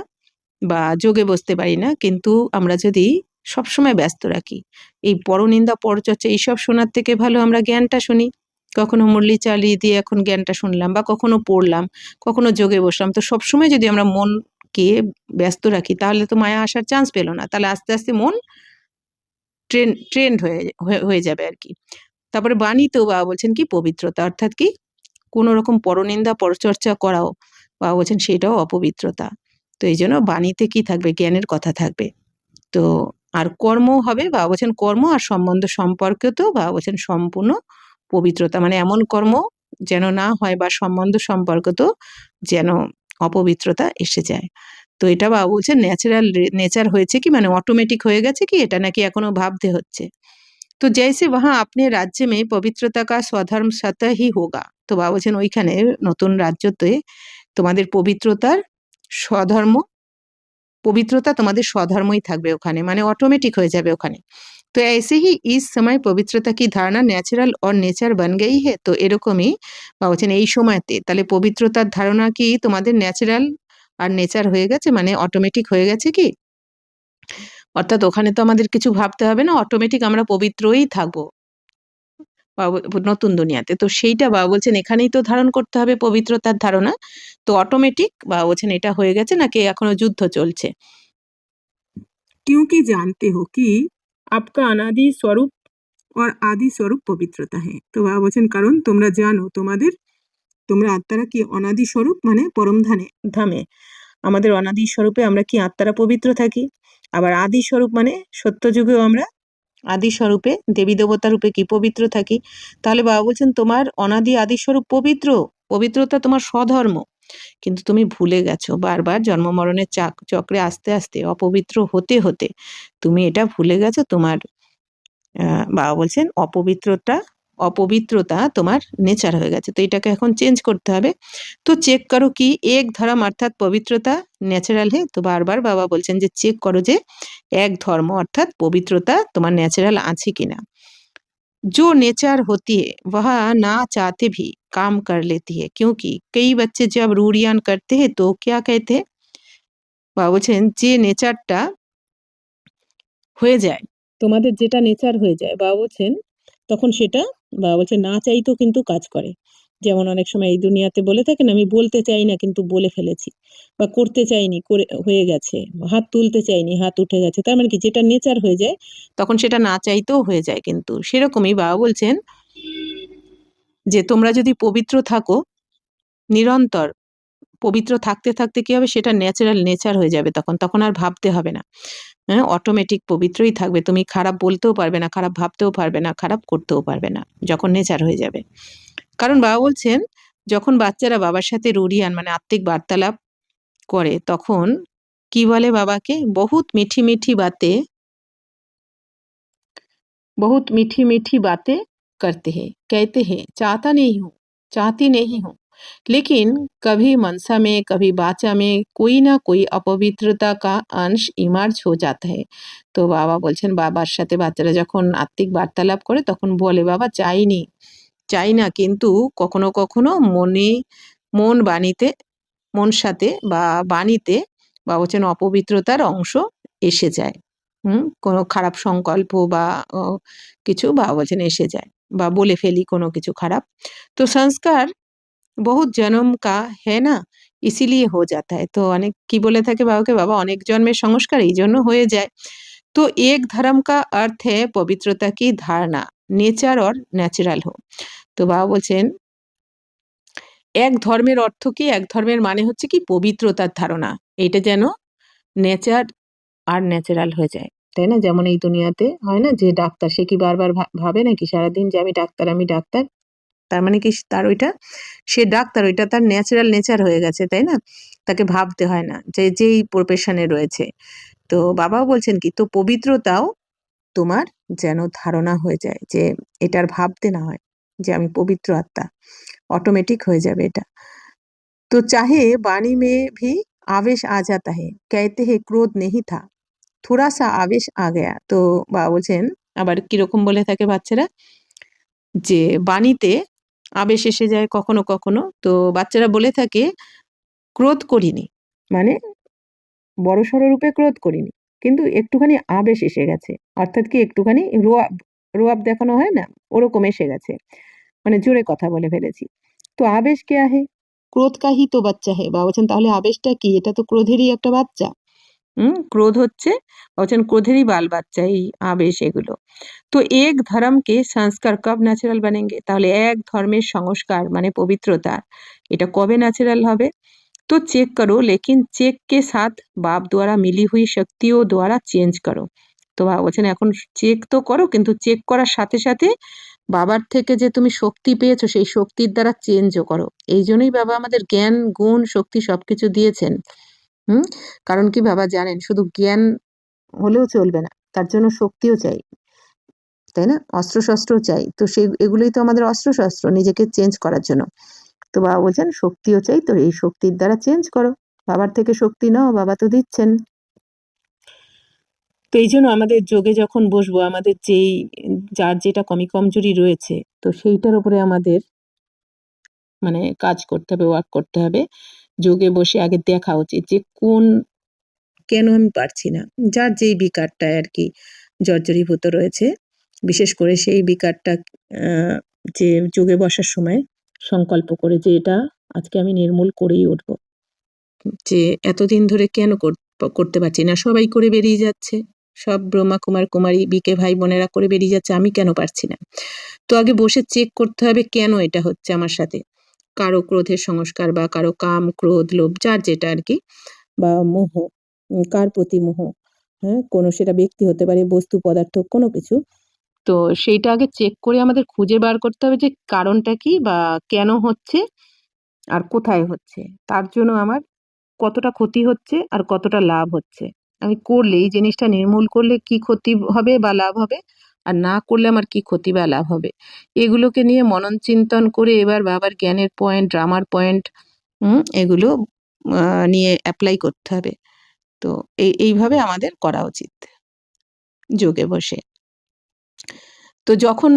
বা যোগে বসতে পারি না, কিন্তু আমরা যদি সবসময় ব্যস্ত রাখি, এই পরনিন্দা পরচর্চা এইসব শোনার থেকে ভালো আমরা জ্ঞানটা শুনি। কখনো মুরলি চালিয়ে দিয়ে এখন জ্ঞানটা শুনলাম, বা কখনো পড়লাম, কখনো যোগে বসলাম, তো সবসময় যদি আমরা মনকে ব্যস্ত রাখি তাহলে তো মায়া আসার চান্স পেল না, তাহলে আস্তে আস্তে মন ট্রেন্ড হয়ে যাবে আর কি। তারপরে বাণীতেও বাবা বলছেন কি পবিত্রতা, অর্থাৎ কি কোনো রকম পরনিন্দা পরচর্চা করাও বাবা বলছেন সেটাও অপবিত্রতা। তো এই জন্য বাণীতে কি থাকবে, জ্ঞানের কথা থাকবে। তো আর কর্ম হবে, বাবা বলছেন কর্ম আর সম্বন্ধ সম্পর্কে তো বাবা বলছেন সম্পূর্ণ পবিত্রতা, মানে এমন কর্ম যেন না হয়, বা সম্বন্ধ সম্পর্ক তো যেন অপবিত্রতা এসে যায়। তো এটা বাবা বলছেন ন্যাচারাল নেচার হয়েছে কি, মানে অটোমেটিক হয়ে গেছে কি, এটা নাকি এখনো ভাবতে হচ্ছে। তো जैसे वहां अपने राज्य में पवित्रता का स्वधर्म स्वतः ही होगा। তো বাবা বলছেন ওইখানে নতুন রাজ্যতে তোমাদের पवित्रता তোমাদের স্বধর্মই থাকবে ওখানে, মানে অটোমেটিক হয়ে যাবে ওখানে। তো ऐसे ही इस समय पवित्रता की धारणा ন্যাচারাল और नेचर बन गई है। তো এরকমই বা বলছেন এই সময়তে তাহলে পবিত্রতার ধারণা কি তোমাদের ন্যাচারাল আর নেচার হয়ে গেছে, মানে অটোমেটিক হয়ে গেছে কি? অর্থাৎ ওখানে তো আমাদের কিছু ভাবতে হবে না, অটোমেটিক আমরা পবিত্রই থাকবো নতুন দুনিয়াতে। তো সেইটা বাবা বলছেন এখানেই তো ধারণ করতে হবে পবিত্রতার ধারণা। তো অটোমেটিক বাবা বলছেন এটা হয়ে গেছে, নাকি এখনো যুদ্ধ চলছে? क्योंकि जानते हो कि आपका अनादि स्वरूप और आदि स्वरूप पवित्रता है। তো বাবা বলছেন কারণ তোমরা জানো তোমরা আত্মারা কি অনাদি স্বরূপ, মানে পরম ধামে আমাদের অনাদি স্বরূপে আমরা কি আত্মারা পবিত্র থাকি। আবার আদি স্বরূপ মানে সত্য যুগেও আমরা আদি স্বরূপে দেবী দেবতা রূপে কি পবিত্র থাকি। তাহলে বাবা বলছেন তোমার অনাদি আদি স্বরূপ পবিত্রতা তোমার স্বধর্ম, কিন্তু তুমি ভুলে গেছো বারবার জন্ম মরণের চক্রে আস্তে আস্তে অপবিত্র হতে হতে তুমি এটা ভুলে গেছো। তোমার বাবা বলছেন অপবিত্রতা তোমার নেচার হয়ে গেছে, তো এটাকে এখন চেঞ্জ করতে হবে। তো চেক করো কি এক ধর্ম অর্থাৎ পবিত্রতা ন্যাচারাল হে। তো বারবার বাবা বলছেন যে চেক করো যে এক ধর্ম অর্থাৎ পবিত্রতা তোমার ন্যাচারাল আছে কিনা। जो नेचर होती है वह ना चाहते भी काम कर लेती है, क्योंकि कई बच्चे जब रूढ़ियान करते हैं तो क्या कहते हैं, বাবা বলছেন যে নেচারটা হয়ে যায়, তোমাদের যেটা নেচার হয়ে যায় বাবা বলছেন তখন সেটা বাবা বলছেন না চাইতেও কিন্তু কাজ করে। যেমন অনেক সময় এই দুনিয়াতে বলে থাকেন আমি বলতে চাই না কিন্তু বলে ফেলেছি, বা করতে চাইনি করে হয়ে গেছে, হাত তুলতে চাইনি হাত উঠে গেছে। তার মানে কি যেটা নেচার হয়ে যায় তখন সেটা না চাইতেও হয়ে যায়। কিন্তু সেরকমই বাবা বলছেন যে তোমরা যদি পবিত্র থাকো নিরন্তর, পবিত্র থাকতে থাকতে কি হবে সেটা ন্যাচারাল নেচার হয়ে যাবে, তখন আর ভাবতে হবে না। হ্যাঁ, অটোমেটিক পবিত্রই থাকবে, তুমি খারাপ বলতেও পারবে না, খারাপ ভাবতেও পারবে না, খারাপ করতেও পারবে না যখন নেচার হয়ে যাবে। কারণ বাবা বলছেন যখন বাচ্চারা বাবার সাথে রুড়িয়ান মানে আত্মিক বার্তালাপ করে তখন কি বলে বাবাকে, বহুত মিঠি মিঠি बातें करते हैं, कहते हैं चाहती नहीं हूँ, लेकिन कभी मनसा में कभी वाचा में कोई ना कोई अपवित्रता का अंश इमर्ज हो जाता है। তো বাবা বলছেন বাবার সাথে বাচ্চারা যখন আত্মিক বার্তালাপ করে তখন বলে বাবা চাই না, কিন্তু কখনো কখনো মন সাথে বা বাণীতে বাবা বলছেন অপবিত্রতার অংশ এসে যায়। কোনো খারাপ সংকল্প বা কিছু বাবা বলছেন এসে যায়, বা বলে ফেলি কোনো কিছু খারাপ। তো সংস্কার বহুত জনম কা হ্যাঁ না ইসিলিয়ে হো যাতা है। তো অনেক কি বলে থাকে বাবাকে, বাবা অনেক জন্মের সংস্কার এই জন্য হয়ে যায়। তো এক ধর্ম কা अर्थ है पवित्रता की धारणा नेचर और ন্যাচারাল हो। তো বাবা বলছেন এক ধর্মের অর্থ কি, এক ধর্মের মানে হচ্ছে কি পবিত্রতার ধারণা, এটা যেন নেচার আর ন্যাচারাল হয়ে যায়, তাই না? যেমন এই দুনিয়াতে হয় না যে ডাক্তার, সে কি বারবার ভাবে নাকি সারাদিন যে আমি ডাক্তার, তার মানে কি তার ওইটা সে ডাক্তার, ওইটা তার ন্যাচারাল নেচার হয়ে গেছে, তাই না? তাকে ভাবতে হয় না যেই প্রফেশনে রয়েছে। তো বাবাও বলছেন কি তো পবিত্রতাও তোমার যেন ধারণা হয়ে যায়, যে এটার ভাবতে না হয় যে আমি পবিত্র আত্মা, ऑटोमेटिक हो जाए बेटा। तो चाहे वाणी में भी आवेश आ जाता है, कहते हैं क्रोध नहीं था, थोड़ा सा आवेश आ गया। तो বাবা বলছেন আবার কিরকম বলে থাকে বাচ্চারা যে বাণীতে আবেশ এসে যায় কখনো কখনো। তো বাচ্চারা বলে থাকে ক্রোধ করিনি, মানে বড়সড় রূপে ক্রোধ করিনি, কিন্তু একটুখানি আবেশ এসে গেছে, অর্থাৎ কি একটুখানি রোয়াব দেখানো হয় না, ওরকম এসে গেছে, মানে জোরে কথা বলে ফেলেছি। তো আবেশ কে আহে, ক্রোধ কা হি তো বাচ্চা হে। বাবা বলছেন তাহলে আবেশটা কি, এটা তো ক্রোধেরই একটা বাচ্চা। ক্রোধ হচ্ছে বলছেন ক্রোধেরই বাল বাচ্চা এই আবেশ এগুলো। তো এক ধর্মকে সংস্কার কব ন্যাচারাল বানেঙ্গে, তাহলে এক ধর্মের সংস্কার মানে পবিত্রতা এটা কবে ন্যাচারাল হবে। तो चेक करो, लेकिन चेक के साथ बाप द्वारा मिली हुई शक्तियों द्वारा चेंज करो। তো বাবা বলছেন এখন চেক তো করো, কিন্তু চেক করার সাথে সাথে বাবার থেকে যে তুমি শক্তি পেয়েছো সেই শক্তির দ্বারা চেঞ্জও করো। এই জন্যই বাবা আমাদের জ্ঞান গুণ শক্তি সবকিছু দিয়েছেন। কারণ কি বাবা জানেন শুধু জ্ঞান হলেও চলবে না, তার জন্য শক্তিও চাই, তাই না? অস্ত্র শস্ত্র চাই, তো সেই এগুলোই তো আমাদের অস্ত্র শস্ত্র নিজেকে চেঞ্জ করার জন্য। তো বাবা বলছেন শক্তিও চাই, তো এই শক্তির দ্বারা চেঞ্জ করো, বাবার থেকে শক্তি নাও, বাবা তো দিচ্ছেন। তো এই জন্য আমাদের যোগে যখন বসবো, আমাদের যার যেটা কমজোরি রয়েছে, তো সেইটার উপরে আমাদের মানে কাজ করতে হবে, ওয়ার্ক করতে হবে। যোগে বসে আগে দেখা উচিত যে কেন আমি পারছি না, যার যেই বিকারটায় আর কি জর্জরীভূত রয়েছে, বিশেষ করে সেই বিকারটা যে যোগে বসার সময় সংকল্প করে যে এটা আজকে আমি নির্মূল করেই উঠবো। যে এতদিন ধরে কেন করতে পারছি না, সবাই করে বেরিয়ে যাচ্ছে, সব ব্রহ্মা কুমার কুমারী বিকে ভাই বোনেরা করে বেরিয়ে যাচ্ছে, আমি কেন পারছি না? তো আগে বসে চেক করতে হবে কেন এটা হচ্ছে আমার সাথে। কারো ক্রোধের সংস্কার বা কারো কাম ক্রোধ লোভ যার যেটা আর কি, বা মোহ, কার প্রতি মোহ, হ্যাঁ, কোনো সেটা ব্যক্তি হতে পারে, বস্তু পদার্থ, কোনো কিছু। তো সেইটা আগে চেক করে আমাদের খুঁজে বার করতে হবে যে কারণটা কি বা কেন হচ্ছে আর কোথায় হচ্ছে, তার জন্য আমার কতটা ক্ষতি হচ্ছে আর কতটা লাভ হচ্ছে। আমি করলে এই জিনিসটা নির্মূল করলে কি ক্ষতি হবে বা লাভ হবে, আর না করলে আমার কি ক্ষতি বা লাভ হবে, এগুলোকে নিয়ে মনন চিন্তন করে এবার বাবার জ্ঞানের পয়েন্ট, ড্রামার পয়েন্ট, এগুলো নিয়ে অ্যাপ্লাই করতে হবে। তো এইভাবে আমাদের করা উচিত যোগে বসে। তো যতক্ষণ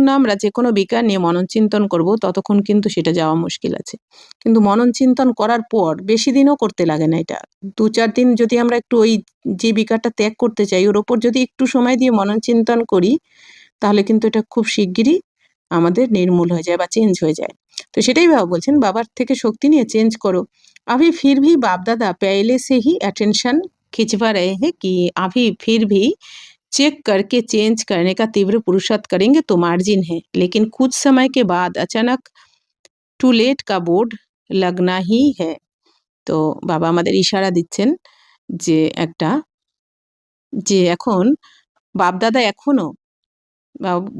না আমরা যে কোনো বিকার নিয়ে মনন চিন্তন করবো, ততক্ষণ কিন্তু সেটা যাওয়া মুশকিল আছে। কিন্তু মনন চিন্তন করার পর বেশি দিনও করতে লাগে না এটা। 2-4 দিন যদি আমরা একটু ওই যে বিকারটা ত্যাগ করতে চাই, ওর ওপর যদি একটু সময় দিয়ে মনন চিন্তন করি, তাহলে কিন্তু এটা খুব শিগগিরই আমাদের নির্মূল হয়ে যায় বা চেঞ্জ হয়ে যায়। তো সেটাই বাবা বলছেন, বাবার থেকে শক্তি নিয়ে চেঞ্জ করো। अभी फिर भी बाप दादा पहले से ही अटेंशन खिंचवा रहे हैं कि अभी फिर भी चेक करके चेंज करने का तीव्र पुरुषार्थ करेंगे तो मार्जिन है, लेकिन कुछ समय के बाद अचानक टू लेट का बोर्ड लगना ही है। তো বাবা আমাদের ইশারা দিচ্ছেন যে এখন বাপদাদা এখনো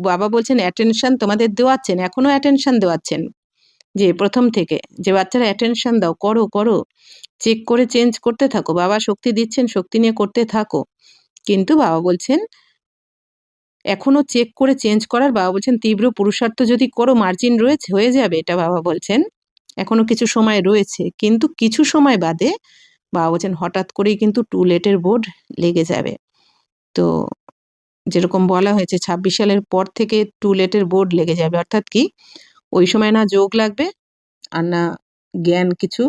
বাবা বলছেন অ্যাটেনশন তোমাদের দেওয়াচ্ছেন, এখনো অ্যাটেনশন দেওয়াচ্ছেন, যে প্রথম থেকে যে বাচ্চারা অ্যাটেনশন দাও, করো করো, চেক করে চেঞ্জ করতে থাকো, বাবা শক্তি দিচ্ছেন, শক্তি নিয়ে করতে থাকো। কিন্তু বাবা বলছেন এখনো চেক করে চেঞ্জ করার, বাবা বলছেন তীব্র পুরুষার্থ যদি করো মার্জিন রয়েছে, হয়ে যাবে, এটা বাবা বলছেন এখনো কিছু সময় রয়েছে। কিন্তু কিছু সময় বাদে বাবা বলছেন হঠাৎ করেই কিন্তু টু লেটের বোর্ড লেগে যাবে। তো যেরকম বলা হয়েছে 26 সালের পর থেকে টু লেটের বোর্ড লেগে যাবে, অর্থাৎ কি ওই সময় না যোগ লাগবে আর না জ্ঞান কিছু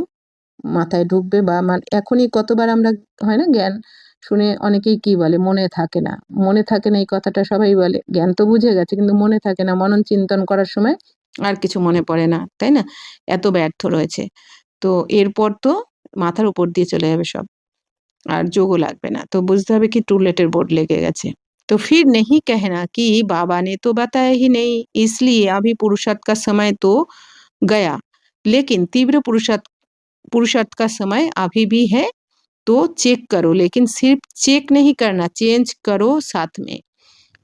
মাথায় ঢুকবে, বা এখনই কতবার আমরা হয় না জ্ঞান শুনে অনেকেই কি বলে মনে থাকে না, মনে থাকে না, এই কথাটা সবাই বলে, জ্ঞান তো বুঝে গেছে কিন্তু মনে থাকে না, মনন চিন্তন করার সময় আর কিছু মনে পড়ে না, তাই না? এত ব্যর্থ রয়েছে। তো এরপর তো মাথার উপর দিয়ে চলে যাবে সব, আর যোগও লাগবে না। তো বুঝতে হবে কি টু লেটের বোर्ड लेके গেছে। तो फिर नहीं कहना कि बाबा ने तो बताया ही नहीं, इसलिए अभी पुरुषार्थ का समय तो गया, लेकिन तीव्र पुरुषार्थ का समय अभी भी है, तो चेक करो, लेकिन सिर्फ चेक नहीं करना, चेंज करो साथ में।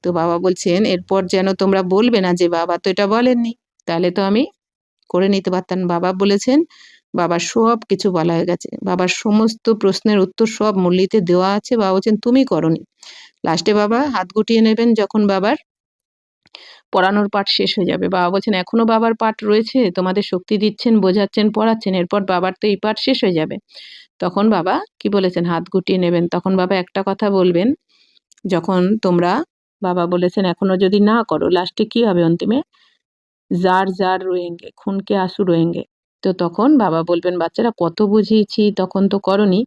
তো বাবা বলছেন এরপর যেন তোমরা বলবে না যে বাবা তো এটা বলেননি, তাহলে তো আমি করে নিতে পারতাম। বাবা বলেছেন, বাবার সব কিছু বলা হয়ে গেছে, বাবার সমস্ত প্রশ্নের উত্তর সব মুরলিতে দেওয়া আছে, বাবা বলছেন তুমি করনি। লাস্টে বাবা হাত গুটিয়ে নেবেন যখন বাবার পড়ানোর পাঠ শেষ হয়ে যাবে। বাবা বলছেন এখনো বাবার পাঠ রয়েছে, তোমাদের শক্তি দিচ্ছেন, বোঝাচ্ছেন, পড়াচ্ছেন, এরপর বাবার তো এই পাঠ শেষ হয়ে যাবে। তখন বাবা কি বলেছেন, হাত গুটিয়ে নেবেন। তখন বাবা একটা কথা বলবেন, যখন তোমরা বাবা বলেছেন এখনো যদি না করো, লাস্টে কি হবে অন্তিমে, জার জার রোয়েঙ্গে, খুনকে আঁসু রোয়েঙ্গে। তো তখন বাবা বলবেন বাচ্চারা কত বুঝিয়েছি তখন তো করনি।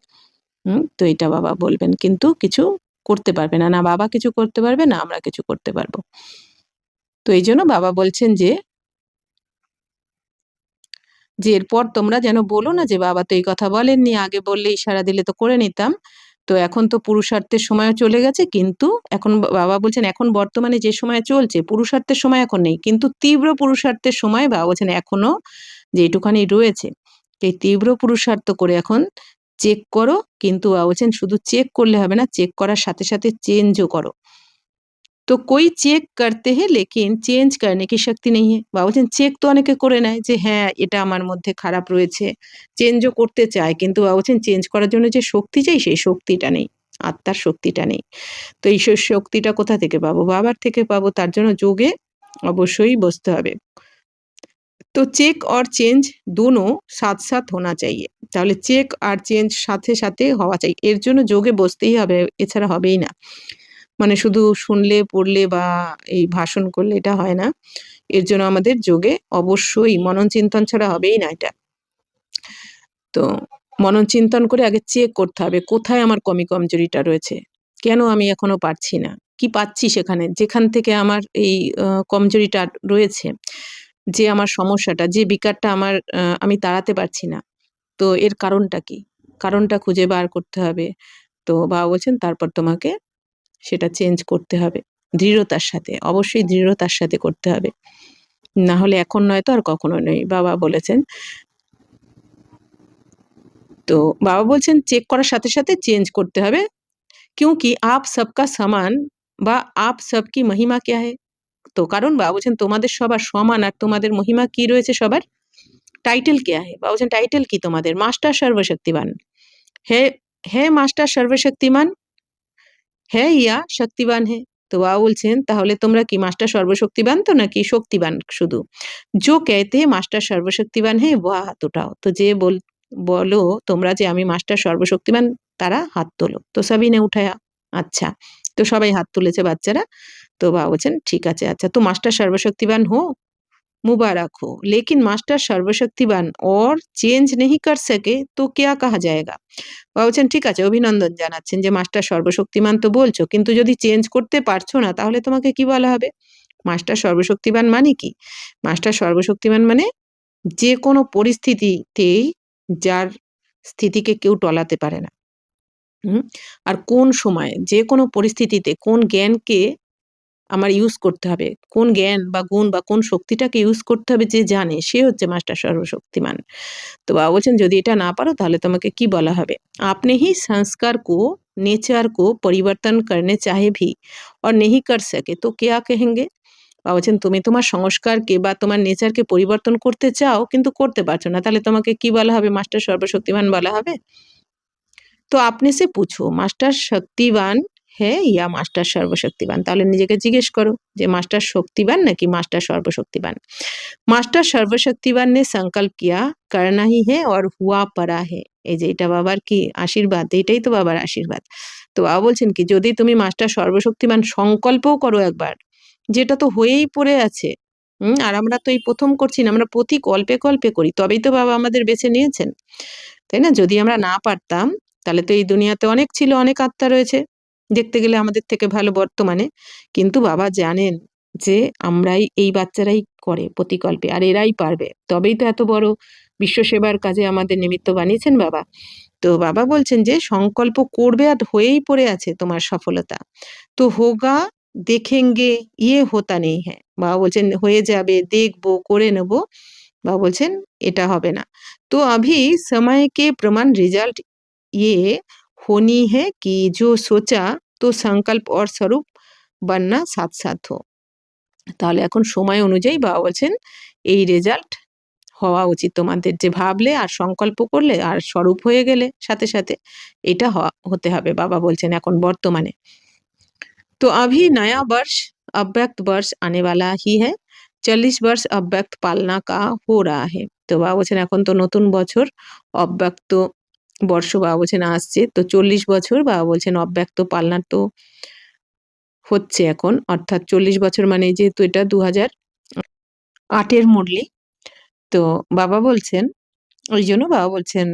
তো এটা বাবা বলবেন, কিন্তু কিছু করতে পারবে না, না বাবা কিছু করতে পারবে না আমরা কিছু করতে পারবো। তো এই জন্য বাবা বলছেন যে এরপর তোমরা যেন বলো না যে বাবা তো এই কথা বলেননি, আগে বললে ইশারা দিলে তো করে নিতাম। তো এখন তো পুরুষার্থের সময়ও চলে গেছে, কিন্তু এখন বাবা বলছেন এখন বর্তমানে যে সময় চলছে পুরুষার্থের সময় এখন নেই, কিন্তু তীব্র পুরুষার্থের সময় বাবা বলছেন এখনো যেটুখানি রয়েছে, এই তীব্র পুরুষার্থ করে এখন চেক করো। কিন্তু বাবা বলছেন শুধু চেক করলে হবে না, চেক করার সাথে সাথে চেঞ্জও করো। তো कोई चेक करते हैं लेकिन চেঞ্জ करने की शक्ति नहीं है। বাবা বলছেন চেক তো অনেকে করে নেয় যে হ্যাঁ এটা আমার মধ্যে খারাপ রয়েছে, চেঞ্জও করতে চায়, কিন্তু বাবা বলছেন চেঞ্জ করার জন্য যে শক্তি চাই সেই শক্তিটা নেই, আত্মার শক্তিটা নেই। তো এই শক্তিটা কোথা থেকে পাবো, বাবার থেকে পাবো, তার জন্য যোগে অবশ্যই বসতে হবে। তো চেক और চেঞ্জ दोनों সাথ সাথ होना चाहिए। তাহলে চেক আর চেঞ্জ সাথে সাথে হওয়া চাই, এর জন্য যোগে বসতেই হবে, এছাড়া হবেই না। মানে শুধু শুনলে পড়লে বা এই ভাষণ করলে এটা হয় না, এর জন্য আমাদের যোগে অবশ্যই মনন চিন্তন ছাড়া হবেই না এটা। তো মনন চিন্তন করে আগে চেক করতে হবে কোথায় আমার কমজোরিটা রয়েছে, কেন আমি এখনো পারছি না, কি পাচ্ছি সেখানে, যেখান থেকে আমার এই কমজোরিটা রয়েছে, যে আমার সমস্যাটা, যে বিকারটা আমার আমি তাড়াতে পারছি না, তো এর কারণটা কি, কারণটা খুঁজে বার করতে হবে। তো বাবা বলছেন তারপর তোমাকে সেটা চেঞ্জ করতে হবে দৃঢ়তার সাথে, অবশ্যই দৃঢ়তার সাথে করতে হবে, না হলে এখন নয় তো আর কখনো নয়, বাবা বলেছেন। তো বাবা বলছেন চেক করার সাথে সাথে চেঞ্জ করতে হবে, क्योंकि आप सबका समान বা आप सबकी महिमा क्या है। তো কারণ বাবা বলছেন তোমাদের সবার সমান আর তোমাদের মহিমা কি রয়েছে সবার, টাইটেল क्या है। বাবা বলছেন টাইটেল কি তোমাদের, মাস্টার সর্বশক্তিমান। হে হে মাস্টার সর্বশক্তিমান, হে ইয়া শক্তিবান হে। তো বাবা বলছেন তাহলে তোমরা কি মাস্টার সর্বশক্তিবান তো নাকি শক্তিবান শুধু। जो कहते हैं मास्टर सर्वशक्तिवान है वह हाथ उठाओ। तो যে বলো তোমরা যে আমি মাস্টার সর্বশক্তিমান, তারা হাত তোলো। তো সবই নে উঠায়া। আচ্ছা, তো সবাই হাত তুলেছে বাচ্চারা। তো বাবা বলছেন ঠিক আছে, আচ্ছা তো মাস্টার সর্বশক্তিবান हो, मुबारक हो, लेकिन मास्टर सर्वशक्तिवान और चेंज नहीं कर सके तो क्या कहा जाएगा। বাবা বলছেন ঠিক আছে, অভিনন্দন জানাচ্ছেন যে মাস্টার সর্বশক্তিমান তো বলছো, কিন্তু যদি চেঞ্জ করতে পারছো না তাহলে তোমাকে কি বলা হবে। মাস্টার সর্বশক্তিমান মানে কি, মাস্টার সর্বশক্তিমান মানে যে কোনো পরিস্থিতিতেই যার স্থিতিকে কেউ টলাতে পারে না। আর কোন সময় যে কোনো পরিস্থিতিতে কোন জ্ঞানকে আমার ইউজ করতে হবে, কোন জ্ঞান বা গুণ বা কোন শক্তিটাকে ইউজ করতে হবে যে জানে, সে হচ্ছে মাস্টার সর্বশক্তিমান। तो बाबा बोलছেন যদি এটা না পারো তাহলে তোমাকে কি বলা হবে। आपने ही संस्कार को, नेचर को परिवर्तन करने चाहे भी और नहीं कर सके तो क्या कहेंगे। বাবা বলছেন তুমি তোমার সংস্কারকে বা তোমার নেচারকে পরিবর্তন করতে চাও কিন্তু করতে পারছো না, তাহলে তোমাকে কি বলা হবে, মাস্টার সর্বশক্তিমান বলা হবে। তো আপনি সে পুছো মাস্টার শক্তিবান হে ইয়া মাস্টার সর্বশক্তিবান, তাহলে নিজেকে জিজ্ঞেস করো যে মাস্টার শক্তিবান নাকি মাস্টার সর্বশক্তিবান। মাস্টার সর্বশক্তিবান ने संकल्प किया करना ही है और हुआ पड़ा है। এই যে এটা বাবার কি আশীর্বাদ, এটাই তো বাবার আশীর্বাদ। তো বাবা বলছেন কি যদি তুমি মাস্টার সর্বশক্তিমান সংকল্পও করো একবার, যেটা তো হয়েই পড়ে আছে, আর আমরা তো এই প্রথম করছি না, আমরা প্রতি কল্পে কল্পে করি, তবেই তো বাবা আমাদের বেছে নিয়েছেন, তাই না। যদি আমরা না পারতাম তাহলে তো এই দুনিয়াতে অনেক ছিল, অনেক আত্মা রয়েছে দেখতে গেলে আমাদের থেকে ভালো বর্তমানে, কিন্তু বাবা জানেন যে আমরাই এই বাচ্চারাই করে প্রতিকল্পে আর এরাই পারবে, তবেই তো এত বড় বিশ্ব সেবার কাজে আমাদের নিমিত্ত বানিয়েছেন বাবা। তো বাবা বলছেন যে সংকল্প করবে আর হয়েই পড়ে আছে তোমার সফলতা। তো হোগা দেখেঙ্গে ইয়ে হোতা নেই হ্যাঁ, বাবা বলছেন হয়ে যাবে, দেখবো, করে নেব, বাবা বলছেন এটা হবে না। তো अभी समय के प्रमाण रिजल्ट ये होनी है कि जो सोचा तो संकल्प और स्वरूप बनना साथ साथ हो। তাহলে এখন সময় অনুযায়ী বাবা বলছেন এই রেজাল্ট হওয়া উচিত তোমাদের, যে ভাবলে আর সংকল্প করলে আর স্বরূপ হয়ে গেলে সাথে সাথে এটা হতে হবে, বাবা বলছেন এখন বর্তমানে। तो अभी नया वर्ष अव्यक्त वर्ष आने वाला ही है, 40 वर्ष अव्यक्त पालना का हो रहा है। তো বাবা বলছেন এখন তো নতুন বছর অব্যক্ত বর্ষ বাবা বলছেন আসছে, তো 40 বছর বাবা বলছেন অব্যক্ত পালনা তো হচ্ছে এখন, অর্থাৎ 40 বছর মানে যেহেতু এটা 2008 এর মুরলি, তো বাবা বলছেন ওই জন্য বাবা বলছেন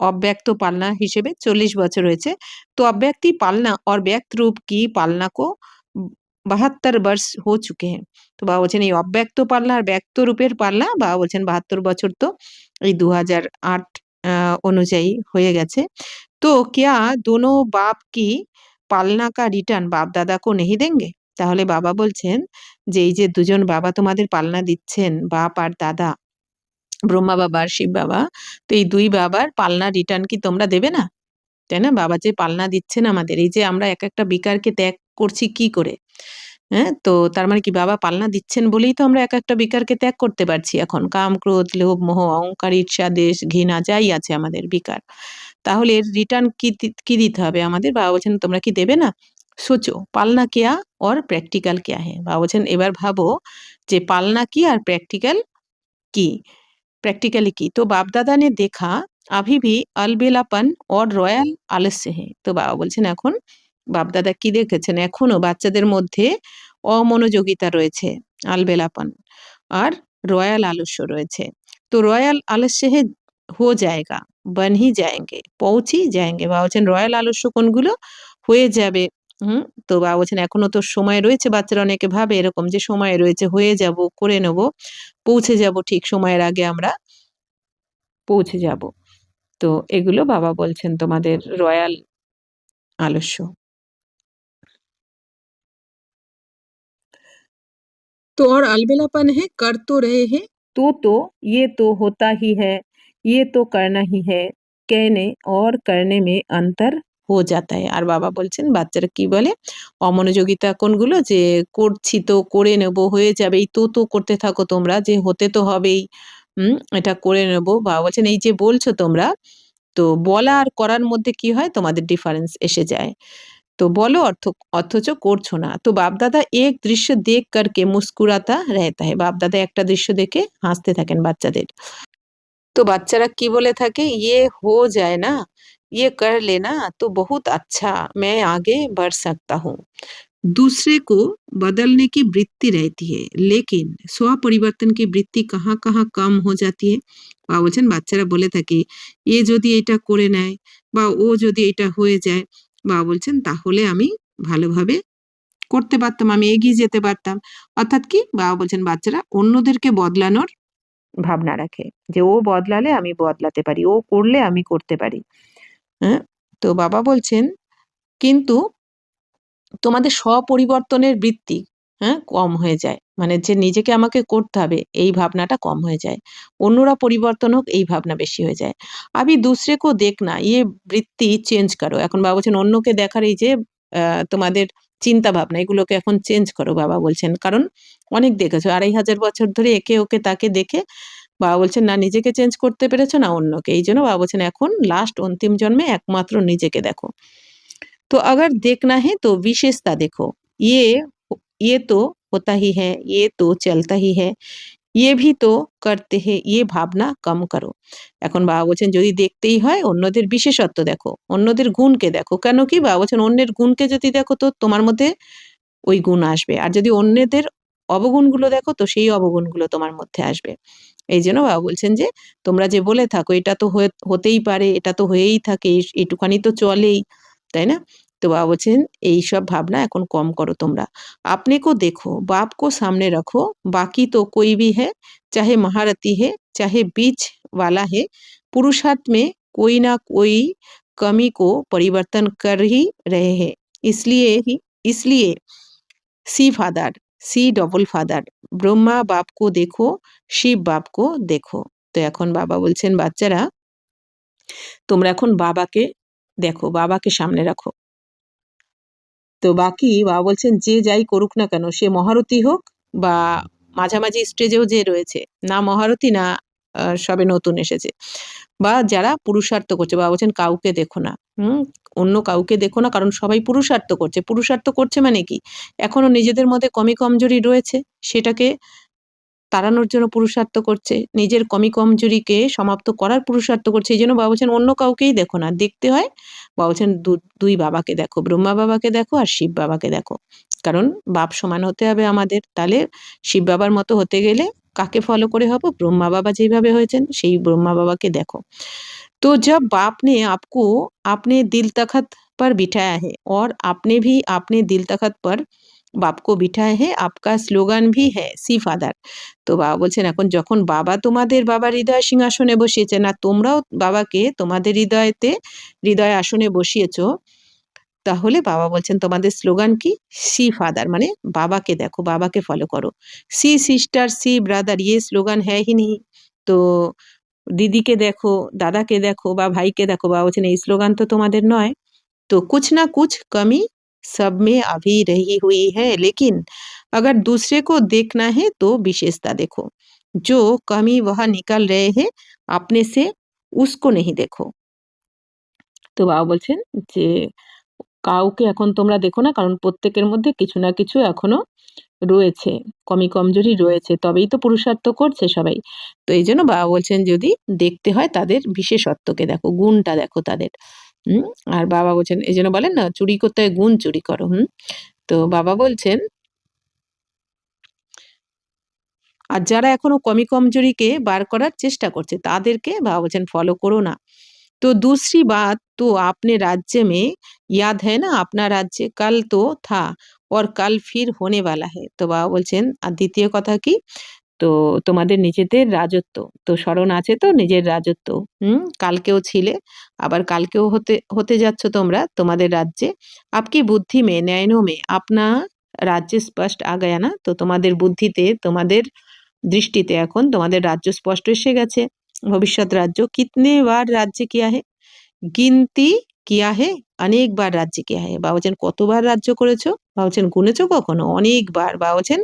अव्यक्त पालना हिसेबे 40 বছর হয়েছে। तो अव्यक्ति पालना और व्यक्त रूप की पालना को 72 वर्ष हो चुके हैं। তো বাবা বলছেন এই অব্যক্ত পালনা আর ব্যক্ত রূপের পালনা বাবা বলছেন 72 বছর তো এই 2008 অনুযায়ী হয়ে গেছে। तो क्या दोनों बाप की पालना का रिटर्न बाप दादा को नहीं देंगे। তাহলে বাবা বলছেন যে এই যে দুজন বাবা তোমাদের পালনা দিচ্ছেন, বাপ আর দাদা, ব্রহ্মা বাবা আর শিব বাবা, তো এই দুই বাবার পালনা রিটার্ন কি তোমরা দেবে না, তাই না। বাবা যে পালনা দিচ্ছেন আমাদের, এই যে আমরা এক একটা বিকারকে ত্যাগ করছি কি করে, হ্যাঁ, তো তার মানে কি বাবা পালনা দিচ্ছেন বলেই তো আমরা এক একটা বিকারকে ত্যাগ করতে পারছি এখন, কাম ক্রোধ লোভ মোহ অহংকার ঈর্ষা দেশ ঘৃণা যাই আছে আমাদের বিকার, তাহলে এর রিটার্ন কি দিতে হবে আমাদের। বাবা বলছেন তোমরা কি দেবে না। সোচো পালনা কেয়া और প্র্যাকটিক্যাল কেয়া হ্যাঁ, বাবা বলছেন এবার ভাবো যে পালনা কি আর প্র্যাকটিক্যাল की प्रैक्टिकली की। तो बाप दादा ने देखा अभी भी अलबेलापन और রয়্যাল আলস্য है। তো বাবা বলছেন এখন বাপ দাদা কি দেখেছেন এখনো বাচ্চাদের মধ্যে অমনোযোগিতা রয়েছে, আলবেলাপন আর রয়্যাল আলস্য রয়েছে। তো রয়্যাল আলস্য है हो जाएगा, बन ही जाएंगे, পৌঁছ ही जाएंगे। বাবা বলছেন রয়্যাল আলস্য কোনগুলো হয়ে যাবে। তো বাবা বলছেন এখনো তো সময় রয়েছে। বাচ্চারা অনেকে ভাবে এরকম যে সময় রয়েছে, হয়ে যাব, করে নেব, পৌঁছে যাব, ঠিক সময়ের আগে আমরা পৌঁছে যাব। তো এগুলো বাবা বলছেন তোমাদের রয়্যাল আলস্য। तो और अलबेलापन है कर तो रहे हैं, तो ये तो होता ही है, ये तो करना ही है, कहने और करने में अंतर हो जाता है। আর বাবা বলছেন বাচ্চারা কি বলে অমনোযোগিতা কোনগুলো যে করছি তো, করে নেব, হয়ে যাবে, এই তো করতে থাকো তোমরা, যে হতে তো হবেই, এটা করে নেব। বাবা বলছেন এই যে বলছো তোমরা, তো বলা আর করার মধ্যে কি হয় তোমাদের ডিফারেন্স এসে যায়। তো বলো অথচ করছো না। তো বাপ-দাদা এক দৃশ্য দেখ করকে মুস্কুরাতা रहता है। বাপ-দাদা একটা দৃশ্য দেখে হাসতে থাকেন বাচ্চাদের। তো বাচ্চারা কি বলে থাকে, ये हो जाए ना, ये कर लेना तो बहुत अच्छा, मैं आगे बढ़ सकता हूँ। दूसरे को बदलने की वृत्ति रहती है, लेकिन स्व परिवर्तन की वृत्ति कहाँ कहाँ कम हो जाती है। বাবা বলছেন বাচ্চারা বলে থাকে এ যদি এটা করে নেয় বা ও যদি এটা হয়ে যায়, বাবা বলছেন তাহলে আমি ভালোভাবে করতে পারতাম, আমি এগিয়ে যেতে পারতাম। অর্থাৎ কি বাবা বলছেন বাচ্চারা অন্যদেরকে বদলানোর ভাবনা রাখে যে ও বদলালে আমি বদলাতে পারি, ও করলে আমি করতে পারি। হ্যাঁ, তো বাবা বলছেন কিন্তু তোমাদের স্বপরিবর্তনের বৃত্তি কম হয়ে যায়, মানে যে নিজেকে আমাকে করতে হবে এই ভাবনাটা কম হয়ে যায়, অন্যরা পরিবর্তন হোক এই ভাবনা বেশি হয়ে যায়। আবি দুসরে কো দেখনা ইয়ে বৃত্তি চেঞ্জ করো। এখন বাবা বলছেন অন্যকে দেখার এই যে তোমাদের চিন্তা ভাবনা এগুলোকে এখন চেঞ্জ করো। বাবা বলছেন কারণ অনেক দেখেছো ২৫০০ বছর ধরে একে ওকে তাকে দেখে বাবা বলছেন না নিজেকে চেঞ্জ করতে পেরেছো না অন্যকে, এই জন্য বাবা বলছেন এখন লাস্ট অন্তিম জন্মে একমাত্র নিজেকে দেখো। तो अगर देखना है तो विशेषता देखो, ये तो होता ही है, ये तो चलता ही है, ये भी तो करते हैं, ये ভাবনা কম করো। এখন বাবা বলছেন যদি দেখতেই হয় অন্যদের বিশেষত্ব দেখো, অন্যদের গুণকে দেখো। কেন কি বাবা বলছেন অন্যের গুণকে যদি দেখো তো তোমার মধ্যে ওই গুণ আসবে, আর যদি অন্যদের অবগুণগুলো দেখো তো সেই অবগুণগুলো তোমার মধ্যে আসবে। এই জন্য বাবা বলছেন যে তোমরা যে বলে থাকো এটা তো হতেই পারে, এটা তো হয়েই থাকে, এটুখানি তো চলেই, তাই না? তো বাবা বলছেন এইসব ভাবনা এখন কম করো তোমরা। अपने को देखो, बाप को सामने रखो, बाकी तो कोई भी है, चाहे महारथी है, चाहे बीच वाला है, पुरुषार्थ में कोई ना कोई कमी को परिवर्तन कर ही रहे हैं। इसलिए see father, see double father, Brahma বাপকে দেখো, শিব বাপকে দেখো। তো এখন বাবা বলছেন বাচ্চারা তোমরা এখন বাবাকে দেখো, বাবাকে সামনে রাখো। তো বাকি বাবা বলছেন যে যাই করুক না কেন, সে মহারথী হোক বা মাঝামাঝি স্টেজেও যে রয়েছে, না মহারথী না সবে নতুন এসেছে, বা যারা পুরুষার্থ করছে, বাবা বলছেন কাউকে দেখো না, অন্য কাউকে দেখো না, কারণ সবাই পুরুষার্থ করছে। পুরুষার্থ করছে মানে কি এখনো নিজেদের মধ্যে কমজোরি রয়েছে, সেটাকে তাড়ানোর জন্য পুরুষার্থ করছে, নিজের কমজোরিকে সমাপ্ত করার পুরুষার্থ করছে। এই জন্য বাবা বলছেন অন্য কাউকেই দেখো না, দেখতে হয় বাবা বলছেন দুই বাবাকে দেখো, ব্রহ্মা বাবাকে দেখো আর শিব বাবাকে দেখো। কারণ বাপ সমান হতে হবে আমাদের, তাহলে শিব বাবার মতো হতে গেলে কাকে ফলো করে হবো, ব্রহ্মা বাবা যেভাবে হয়েছেন সেই ব্রহ্মা বাবাকে দেখো। तो जब बाप ने आपको अपने दिल तखत पर बिठाया है और आपने भी अपने दिल तखत पर बाप को बिठाया है, आपका স্লোগান भी है सी फादर। তো বাবা বলছেন এখন যখন বাবা তোমাদের বাবার হৃদয় সিংহাসনে বসিয়েছেন আর তোমরাও বাবাকে তোমাদের হৃদয় আসনে বসিয়েছো, তাহলে বাবা বলছেন তোমাদের স্লোগান কি, সি ফাদার, মানে বাবাকে দেখো, বাবাকে ফলো করো। सी सिस्टर सी ब्रदर ये স্লোগান है ही नहीं। তো দিদিকে দেখো, দাদাকে দেখো বা ভাইকে দেখো, বাবা বলছেন এই স্লোগান তো তোমাদের নয়। तो कुछ ना कुछ कमी सब में अभी रही हुई है, लेकिन अगर दूसरे को देखना है तो विशेषता देखो, जो कमी वह निकल रहे हैं अपने से उसको नहीं देखो। তো বাবা বলছেন যে কাউকে এখন তোমরা দেখো না, কারণ প্রত্যেকের মধ্যে কিছু না কিছু এখনো রয়েছে, কমজোরি রয়েছে, তবেই তো পুরুষার্থ করছে সবাই। তো এই জন্য বাবা বলছেন যদি দেখতে হয় তাদের বিশেষত্বকে দেখো, গুণটা দেখো তাদের। হুম। আর বাবা বলছেন, এই জন্য বলেন না চুরি করতে হয় গুণ চুরি করো। তো বাবা বলছেন আর যারা এখনো কমজোরিকে বার করার চেষ্টা করছে তাদেরকে বাবা বলছেন ফলো করো না। तो दूसरी बात तो आपने राज्य में याद है ना, अपना राज्य कल तो था और कल फिर होने वाला है। তো বাবা বলছেন আর দ্বিতীয় কথা কি, তো তোমাদের নিজেদের রাজত্ব তো স্মরণ আছে তো, নিজের রাজত্ব কালকেও ছিলে, আবার কালকেও হতে হতে যাচ্ছ তোমরা তোমাদের রাজ্যে। আপকি বুদ্ধি মে ন্যায়নো মে আপনা রাজ্য স্পষ্ট আ গয়া না, তো তোমাদের বুদ্ধিতে তোমাদের দৃষ্টিতে এখন তোমাদের রাজ্য স্পষ্ট এসে গেছে, ভবিষ্যৎ রাজ্য। কিতনে বার রাজ্য কিয়া হে, গিনতি কিয়া হে, অনেকবার রাজ্য কিয়া হে। বাবা বলছেন কতবার রাজ্য করেছো, বাবা বলছেন গুনেছো কখনো, অনেকবার। বাবা বলছেন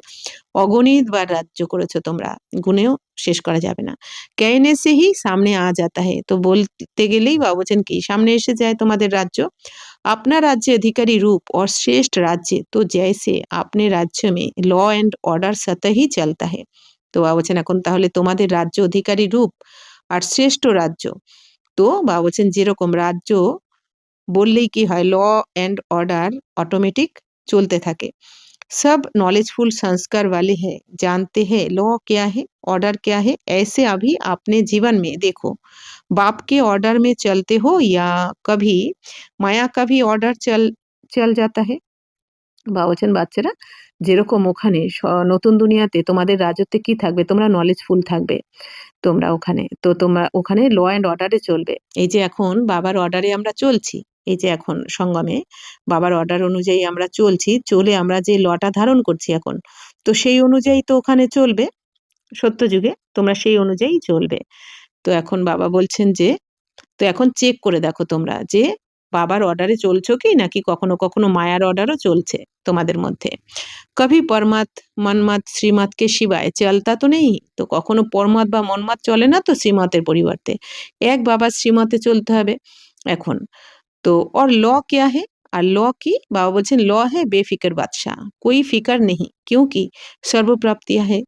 অগণিত বার রাজ্য করেছো তোমরা, গুনেও শেষ করা যাবে না। कहने से ही सामने आ जाता है, তো বলতে গেলেই বাবা বলছেন কি সামনে এসে যায় তোমাদের রাজ্য। अपना राज्य अधिकारी रूप और श्रेष्ठ राज्य तो जैसे अपने राज्य में लॉ एंड ऑर्डर सतह ही चलता है। তো বাবা বলছেন এখন তাহলে তোমাদের রাজ্য অধিকারী রূপ আর শ্রেষ্ঠ রাজ্য, তো বাবা বলছেন যেরকম রাজ্য বললেই কি হয় ল एंड ऑर्डर ऑटोमेटिक चलते থাকে। सब नॉलेजफुल संस्कार वाले हैं, जानते हैं लॉ क्या है, ऑर्डर क्या है। ऐसे अभी अपने जीवन में देखो, बाप के ऑर्डर में चलते हो या कभी माया का भी ऑर्डर चल जाता है। বা বলছেন বাচ্চারা যেরকম ওখানে নতুন দুনিয়াতে তোমাদের রাজত্বে কি থাকবে, তোমরা নলেজফুল থাকবে, তোমরা ওখানে তো তোমরা ওখানে ল অ্যান্ড অর্ডারে চলবে। এই যে এখন বাবার অর্ডারে আমরা চলছি, এই যে এখন সঙ্গমে বাবার অর্ডার অনুযায়ী আমরা চলছি, চলে আমরা যে লটা ধারণ করছি এখন, তো সেই অনুযায়ী তো ওখানে চলবে সত্যযুগে, তোমরা সেই অনুযায়ী চলবে। তো এখন বাবা বলছেন যে তো এখন চেক করে দেখো তোমরা যে বাবার অর্ডারে চলছো কি নাকি কখনো কখনো মায়ার অর্ডারও চলছে তোমাদের মধ্যে। কভি পরমাত মনমাত শ্রীমতকে শিবায় চলতা তো নেই, তো কখনো পরমাত বা মনমাত চলে না তো শ্রীমতের পরিবর্তে এক বাবার শ্রীমতে চলতে হবে এখন। তো और लॉ क्या है, আর ল কি, বাবা বলছেন ল है बेफिक्र बादशाह, कोई फिक्र नहीं क्योंकि सर्वप्राप्तियां है।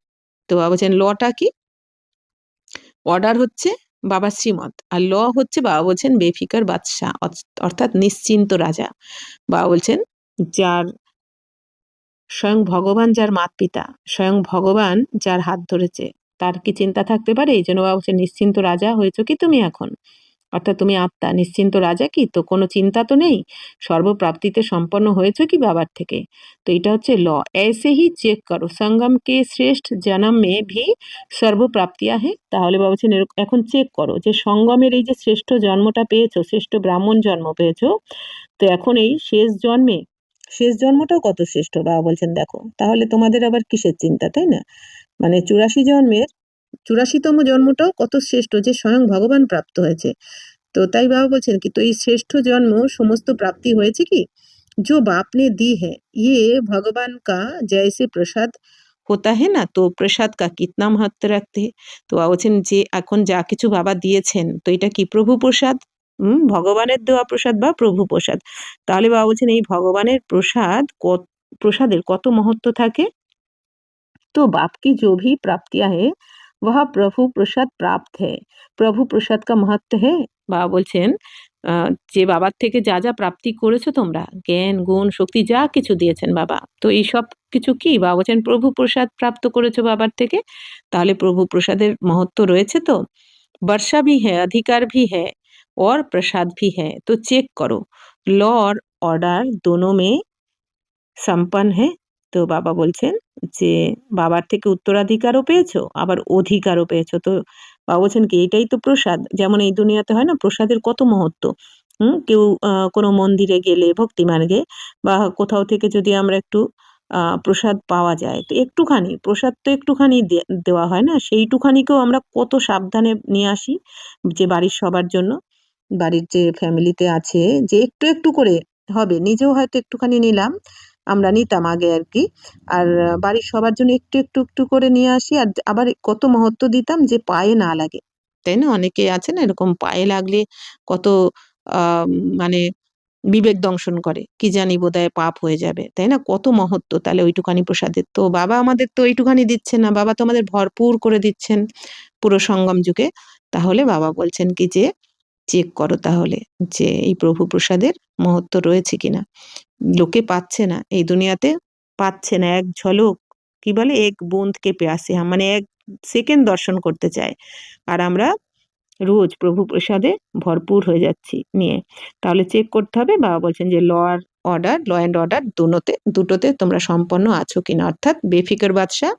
তো বাবা বলছেন লটা কি, অর্ডার হচ্ছে বাবার শ্রীমত, আর ল হচ্ছে বাবা বলছেন বেফিকার বাদশাহ, অর্থাৎ নিশ্চিন্ত রাজা। বাবা বলছেন যার স্বয়ং ভগবান যার মাত পিতা, স্বয়ং ভগবান যার হাত ধরেছে, তার কি চিন্তা থাকতে পারে। এই জন্য বাবা বলছেন নিশ্চিন্ত রাজা হয়েছো কি তুমি এখন, অর্থাৎ তুমি আত্মা নিশ্চিন্ত রাজা কি, তো কোনো চিন্তা তো নেই, সর্বপ্রাপ্তিতে সম্পন্ন হয়েছে কি বাবার থেকে। তো এটা হচ্ছে ল। ऐसे ही চেক করো সঙ্গম কে শ্রেষ্ঠ জন্ম মে ভি সর্বপ্রাপ্তিয়া হে, তাহলে বাবা বলছেন এখন চেক করো যে সঙ্গমের এই যে শ্রেষ্ঠ জন্মটা পেয়েছো, শ্রেষ্ঠ ব্রাহ্মণ জন্ম পেয়েছো, তো এখন এই শেষ জন্মে, শেষ জন্মটাও কত শ্রেষ্ঠ বাবা বলছেন দেখো, তাহলে তোমাদের আবার কিসের চিন্তা, তাই না। মানে 84 জন্মের 84তম জন্মটাও কত শ্রেষ্ঠ যে স্বয়ং ভগবান প্রাপ্ত হয়েছে। তো তাই বাবা বলছেন কি তো এই শ্রেষ্ঠ জন্ম সমস্ত প্রাপ্তি হয়েছে কি जो बाप ने दी है, ये भगवान का जैसे प्रसाद होता है ना, তো প্রসাদ কা কিতনা महत्व রাখতে है। তো বাবা বলছেন যে এখন যা কিছু বাবা দিয়েছেন তো এটা কি প্রভু প্রসাদ, ভগবানের দেওয়া প্রসাদ বা প্রভু প্রসাদ। তাহলে বাবা বলছেন এই ভগবানের প্রসাদ প্রসাদের কত মহত্ব থাকে। तो बाप की जो भी प्राप्तियां है वह प्रभु प्रसाद प्राप्त है, প্রভু প্রসাদ কা महत्व है। বাবা বলছেন যে বাবার থেকে যা যা প্রাপ্তি করেছো তোমরা, জ্ঞান গুণ শক্তি যা কিছু দিয়েছেন বাবা, তো এই সব কিছু কি বাবা বলছেন প্রভু প্রসাদ প্রাপ্ত করেছো বাবার থেকে, তাহলে প্রভু প্রসাদের মহত্ব রয়েছে। তো वर्षा भी है, अधिकार भी है और प्रसाद भी है, तो चेक करो लॉ और ऑर्डर दोनों में সম্পন্ন है। তো বাবা বলছেন যে বাবার থেকে উত্তরাধিকারও পেয়েছো আবার অধিকারও পেয়েছো, তো বাবা বলছেন কি এটাই তো প্রসাদ। যেমন এই দুনিয়াতে হয় না প্রসাদের কত মহত্ব, কেউ কোনো মন্দিরে গেলে ভক্তি মার্গে বা কোথাও থেকে যদি আমরা একটু প্রসাদ পাওয়া যায়, তো একটুখানি প্রসাদ তো একটুখানি দেওয়া হয় না, সেইটুখানিকেও আমরা কত সাবধানে নিয়ে আসি যে বাড়ির সবার জন্য, বাড়ির যে ফ্যামিলিতে আছে যে একটু একটু করে হবে, নিজেও হয়তো একটুখানি নিলাম, আমরা নিতাম আগে আর কি, আর বাড়ির সবার জন্য একটু একটু একটু করে নিয়ে আসি, আর আবার কত মহত্ব দিতাম যে পায়ে না লাগে, তাই না। অনেকে আছে না এরকম পায়ে লাগলে কত মানে বিবেক দংশন করে, কি জানি বোধহয় পাপ হয়ে যাবে, তাই না? কত মহত্ব তাহলে ওইটুখানি প্রসাদের। তো বাবা আমাদের তো ওইটুখানি দিচ্ছেন না, বাবা তো আমাদের ভরপুর করে দিচ্ছেন পুরো সঙ্গম যুগে। তাহলে বাবা বলছেন কি যে চেক করো তাহলে যে এই প্রভু প্রসাদের মহত্ব রয়েছে কিনা। লোকে পাচ্ছে না, এই দুনিয়াতে পাচ্ছে না এক ঝলক, কি বলে এক বুঁদ কে প্যাসে হাম, মানে এক সেকেন্ড দর্শন করতে চায়। আর আমরা রোজ প্রভু প্রসাদে ভরপুর হয়ে যাচ্ছি নিয়ে। তাহলে চেক করতে হবে, বাবা বলছেন যে ল অ্যান্ড অর্ডার দুটোতে তোমরা সম্পন্ন আছো কিনা, অর্থাৎ বেফিকর বাদশাহ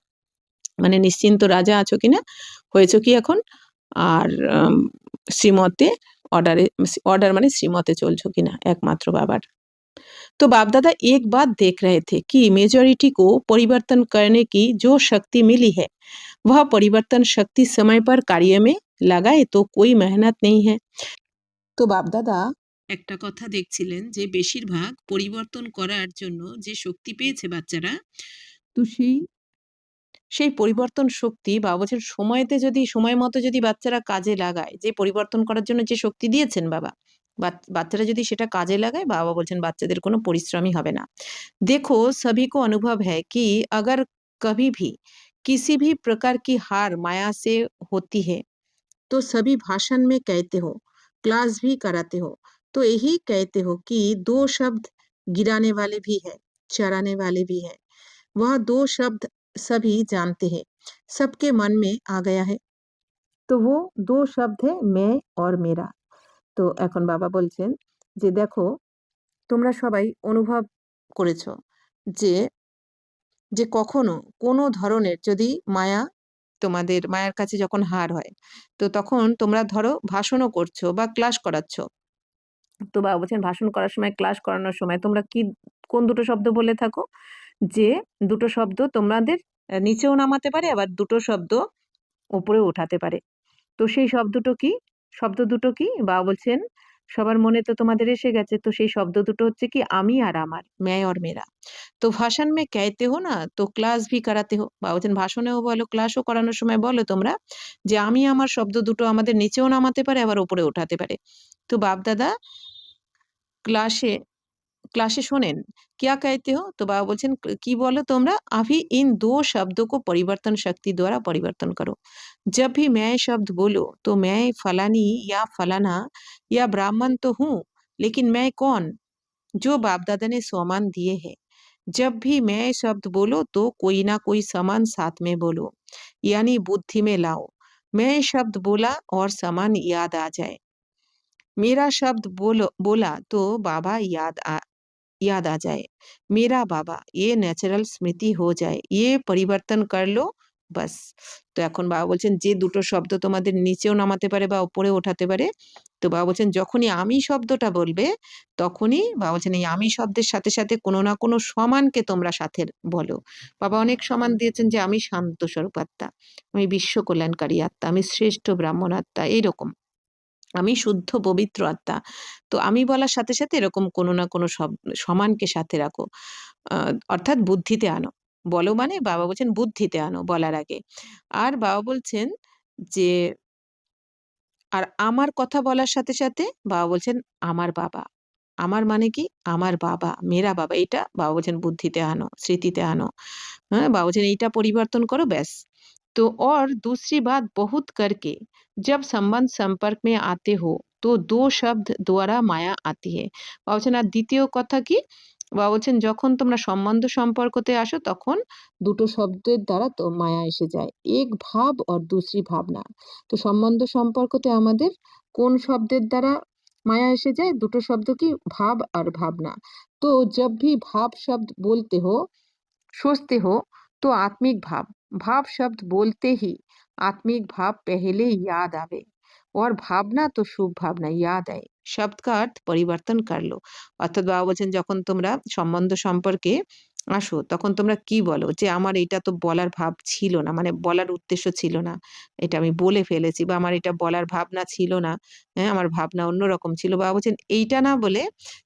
মানে নিশ্চিন্ত রাজা আছো কিনা, হয়েছো কি এখন, আর শ্রীমতে ऑर्डर माने श्रीमते चलछो किना एकमात्र बाबार। तो बाप दादा एक बात देख रहे थे कि मेजॉरिटी को परिवर्तन करने की जो शक्ति मिली है वह परिवर्तन शक्ति समय पर कार्य में लगाए तो कोई मेहनत नहीं है। तो बाप दादा একটা কথা দেখছিলেন যে বেশিরভাগ পরিবর্তন করার জন্য যে শক্তি পেয়েছে বাচ্চারা, তো সেই পরিবর্তন শক্তি বাবা বলছেন সময় মতো যদি বাচ্চারা কাজে লাগায়, যে পরিবর্তন করার জন্য যে শক্তি দিয়েছেন বাবা, বাচ্চারা যদি সেটা কাজে লাগায়, বাবা বলছেন বাচ্চাদের কোনো পরিশ্রমই হবে না। देखो सभी को अनुभव है कि अगर कभी भी किसी भी प्रकार की हार माया से होती है तो सभी भाषण में कहते हो, क्लास भी कराते हो, तो यही कहते हो कि दो शब्द गिराने वाले भी है, चराने वाले भी है। वह दो शब्द सभी जानते हैं, सबके मन में आ गया है। তো वो দো শব্দ है मैं और मेरा। তো এখন বাবা বলছেন যে দেখো তোমরা সবাই অনুভব করেছো যে যে কখনো কোনো ধরনের যদি তোমাদের মায়ার কাছে যখন হার হয়, তো তখন তোমরা ধরো ভাষণও করছো বা ক্লাস করাচ্ছ। তো বাবা বলছেন ভাষণ করার সময়, ক্লাস করানোর সময় তোমরা কোন দুটো শব্দ বলে থাকো, যে দুটো শব্দ তোমাদের নিচেও নামাতে পারে, আবার দুটো শব্দ উপরেও ওঠাতে পারে। তো সেই শব্দ দুটো কি বাবা বলছেন সবার মনে তো তোমাদের এসে গেছে। তো সেই শব্দ দুটো হচ্ছে কি আমি আর আমার, मैं और मेरा। তো ভাষণ में कहते हो ना तो क्लास भी कराते हो, বাবা বলছেন ভাষণেও বলো, ক্লাসও করানোর সময় বলো তোমরা যে আমি আমার শব্দ দুটো আমাদের নিচেও নামাতে পারে, আবার উপরে ওঠাতে পারে। তো বাপ দাদা ক্লাসে क्लासे शोनेन, क्या कहते हो? तो बाबा बोलছেন কি বলো তোমরা, अभी इन दो शब्दों को परिवर्तन शक्ति द्वारा परिवर्तन करो। जब भी मैं शब्द बोलो तो मैं फलानी या फलाना या ब्राह्मण तो हूँ, लेकिन मैं कौन? जो बाप दादा ने स्वमान दिए हैं। जब भी मैं शब्द बोलो तो कोई ना कोई समान साथ में बोलो, यानी बुद्धि में लाओ। मैं शब्द बोला और समान याद आ जाए, मेरा शब्द बोला तो बाबा याद आ जाए, मेरा बाबा ये ন্যাচারাল স্মৃতি हो जाए, ये পরিবর্তন कर लो বাস। তো এখন বাবা বলছেন যে দুটো শব্দ তোমাদের নিচেও নামাতে পারে বা উপরে ওঠাতে পারে, তো বাবা বলছেন যখনই আমি শব্দটা বলবে তখনই বাবা বলছেন এই আমি শব্দের সাথে সাথে কোনো না কোনো সমানকে তোমরা সাথে বলো। বাবা অনেক সমান দিয়েছেন যে আমি শান্ত স্বরূপ আত্মা, আমি বিশ্ব কল্যাণকারী আত্মা, আমি শ্রেষ্ঠ ব্রাহ্মণ আত্মা, এইরকম আমি শুদ্ধ পবিত্র আত্মা। তো আমি বলার সাথে সাথে এরকম কোনো না কোনো সমানকে সাথে রাখো, অর্থাৎ বুদ্ধিতে আনো। বলো মানে বাবা বলছেন বুদ্ধিতে আনো বলার আগে। আর বাবা বলছেন যে আর আমার কথা বলার সাথে সাথে বাবা বলছেন আমার বাবা। আমার মানে কি? আমার বাবা, মেরা বাবা। এটা বাবা বলছেন বুদ্ধিতে আনো, স্মৃতিতে আনো। हाँ, बाबा जी ने ईटा परिवर्तन करो बस। तो और दूसरी बात बहुत करके जब संबंध संपर्क में आते हो तो दो शब्द द्वारा माया आती है। বাবা বলছেন আর দ্বিতীয় কথা কি? বাবা বলছেন যখন তোমরা সম্বন্ধ সম্পর্কতে আসো তখন দুটো শব্দের দ্বারা তো মায়া এসে যায়। এক ভাব और दूसरी भावना। তো সম্বন্ধ সম্পর্কতে আমাদের কোন শব্দের দ্বারা माया এসে যায়? দুটো শব্দ কি? ভাব আর ভাবনা। तो जब भी भाव शब्द बोलते हो, सोचते हो तो आत्मिक भाव, भाव शब्द बोलते ही आत्मिक भाव पहले याद आवे और भावना तो शुभ भावना याद आए, शब्द का अर्थ পরিবর্তন করলো। অর্থাৎ বাবা বলছেন যখন তোমরা সম্বন্ধ সম্পর্কে আসো তখন তোমরা কি বলো যে আমার এটা তো বলার ভাব ছিল না, মানে বলার উদ্দেশ্য ছিল না, এটা আমি বলে ফেলেছি, বা আমার এটা বলার ভাবনা ছিল না, হ্যাঁ আমার ভাবনা অন্যরকম ছিল। বাবা বলছেন এইটা না বলে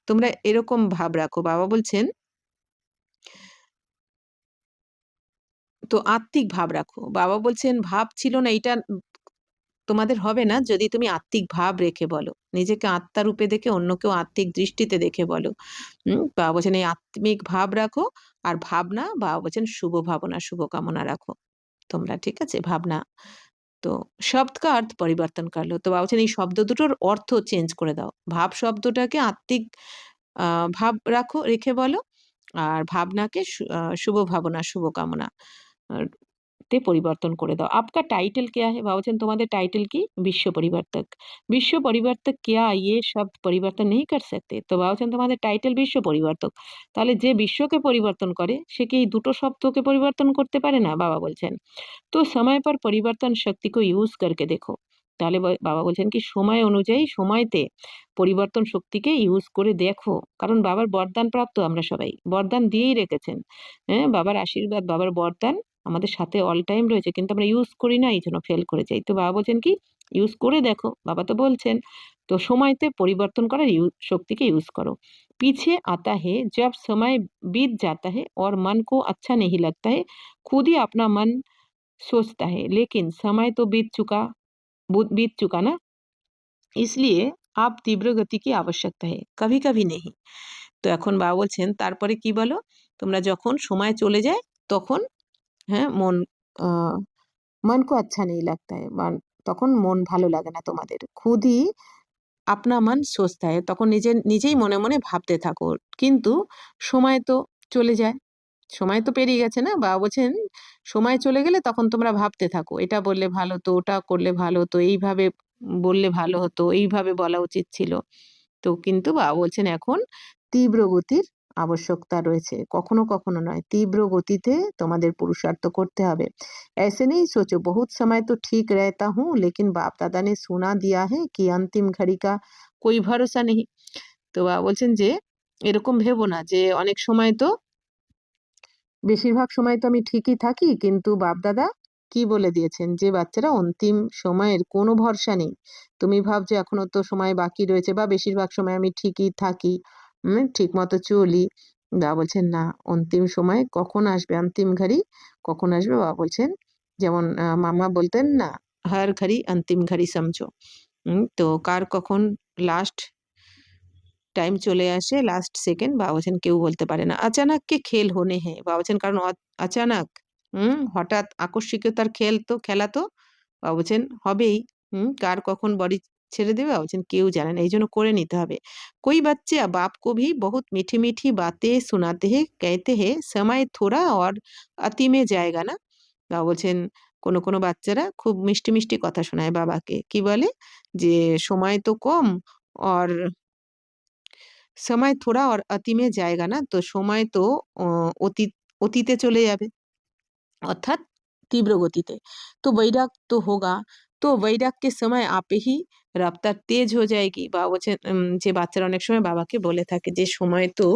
তোমরা এরকম ভাব রাখো। বাবা বলছেন তো আত্মিক ভাব রাখো। বাবা বলছেন ভাব ছিল না, এইটা তোমাদের হবে না যদি তুমি আত্মিক ভাব রেখে বলো, নিজেকে আত্মা রূপে দেখে অন্যকেও আত্মিক দৃষ্টিতে দেখে বলো। বাবা বলছেন এই আত্মিক ভাব রাখো, আর ভাবনা বাবা বলছেন শুভ ভাবনা শুভকামনা রাখো তোমরা, ঠিক আছে? ভাবনা তো শব্দ কা अर्थ পরিবর্তন করলো, তো বাবা বলছেন এই শব্দ দুটোর অর্থ চেঞ্জ করে দাও। ভাব শব্দটাকে আত্মিক ভাব রাখো, রেখে বলো, আর ভাবনাকে শুভ ভাবনা শুভকামনা তে পরিবর্তন করে দাও। आपका टाइटल क्या है? बाबा বলছেন তোমাদের টাইটেল কি? বিশ্ব পরিবর্তক। বিশ্ব পরিবর্তক क्या ये शब्द परिवर्तन नहीं कर सकते? তো বাবা বলছেন তোমাদের টাইটেল বিশ্ব পরিবর্তক। তাহলে যে বিশ্বকে পরিবর্তন করে সে কি এই দুটো শব্দকে পরিবর্তন করতে পারে না? বাবা বলছেন তো সময় পর পরিবর্তন শক্তি को यूज करके देखो। তাহলে বাবা বলছেন কি সময় অনুযায়ী সময়তে পরিবর্তন শক্তিকে ইউজ করে দেখো, কারণ বাবার বরদান প্রাপ্ত আমরা সবাই, বরদান দিয়েই রেখেছেন। হ্যাঁ, বাবার আশীর্বাদ বাবার বরদান আমাদের সাথে অল টাইম রয়েছে, কিন্তু আমরা ইউজ করি না, এই জন্য ফেল করে যাই। তো বাবা বলছেন কি ইউজ করে দেখো, বাবা তো বলছেন। তো সময়তে পরিবর্তন করার শক্তিকে ইউজ করো। पीछे आता है जब समय बीत जाता है और मन को अच्छा नहीं लगता है, खुद ही अपना मन सोचता है लेकिन समय तो बीत चुका ना, इसलिए आप तीव्र गति की आवश्यकता है, कभी कभी नहीं। তো এখন বাবা বলছেন তারপরে কি বলো, তোমরা যখন সময় চলে যায় তখন হ্যাঁ আহ, मन को अच्छा नहीं लगता है, তখন মন ভালো লাগে না তোমাদের। খুদই আপনা মন সোচতা है, তখন নিজেই মনে মনে ভাবতে থাকো, কিন্তু সময় তো চলে যায়, সময় তো পেরিয়ে গেছে না। বাবা বলছেন সময় চলে গেলে তখন তোমরা ভাবতে থাকো, এটা বললে ভালো হতো, ওটা করলে ভালো হতো, এইভাবে বললে ভালো হতো, এইভাবে বলা উচিত ছিল। তো কিন্তু বাবা বলছেন এখন তীব্র গতির আবশ্যকতা রয়েছে, কখনো কখনো নয়, তীব্র গতিতে তোমাদের পুরুষার্থ করতে হবে। ऐसे नहीं सोचो बहुत समय तो ठीक रहता हूँ लेकिन बाप दादा ने सुना दिया है कि अंतिम घड़ी का कोई भरोसा नहीं। তো বাবা বলছেন যে এরকম ভেবো না যে অনেক সময় তো, বেশিরভাগ সময় তো আমি ঠিকই থাকি, কিন্তু বাপ-দাদা কি বলে দিয়েছেন যে বাচ্চারা অন্তিম সময়ের কোনো ভরসা নেই। তুমি ভাবছো এখনো তো সময় বাকি রয়েছে বা বেশিরভাগ সময় আমি ঠিকই থাকি, ঠিকমতো চলি। বাবা বলছেন না, অন্তিম সময় কখন আসবে, অন্তিম ঘড়ি কখন আসবে বাবা বলছেন, যেমন মামা বলতেন না, হর ঘড়ি অন্তিম ঘড়ি সমঝো। তো কার কখন লাস্ট টাইম চলে আসে, লাস্ট সেকেন্ড বাবা বলছেন কেউ বলতে পারে না। আচানক কে খেল হোনে হ্যাঁ, বাবা বলছেন কারণ আচানক হঠাৎ আকস্মিকতার খেলা তো বাবা বলছেন হবেই। কার কখন বডি ছেড়ে দেবে বাবা বলছেন কেউ জানে না, এই জন্য করে নিতে হবে। कोई बच्चे बाप को भी बहुत मीठी मीठी बातें सुनाते हैं, कहते हैं समय थोड़ा और अति में जाएगा ना। বাবা বলছেন কোনো কোনো বাচ্চারা খুব মিষ্টি মিষ্টি কথা শোনায় বাবাকে, কি বলে যে সময় তো কম, আর সময় থোড়া और अति में जाएगा ना, তো সময় তো অতীতে চলে যাবে, অর্থাৎ तीव्र गति से। तो वैराग तो होगा, तो वैराग के समय आप ही रफ्तार तेज हो जाएगी। বাবা বলছেন যে বাচ্চারা অনেক সময় বাবাকে বলে থাকে যে সময় তো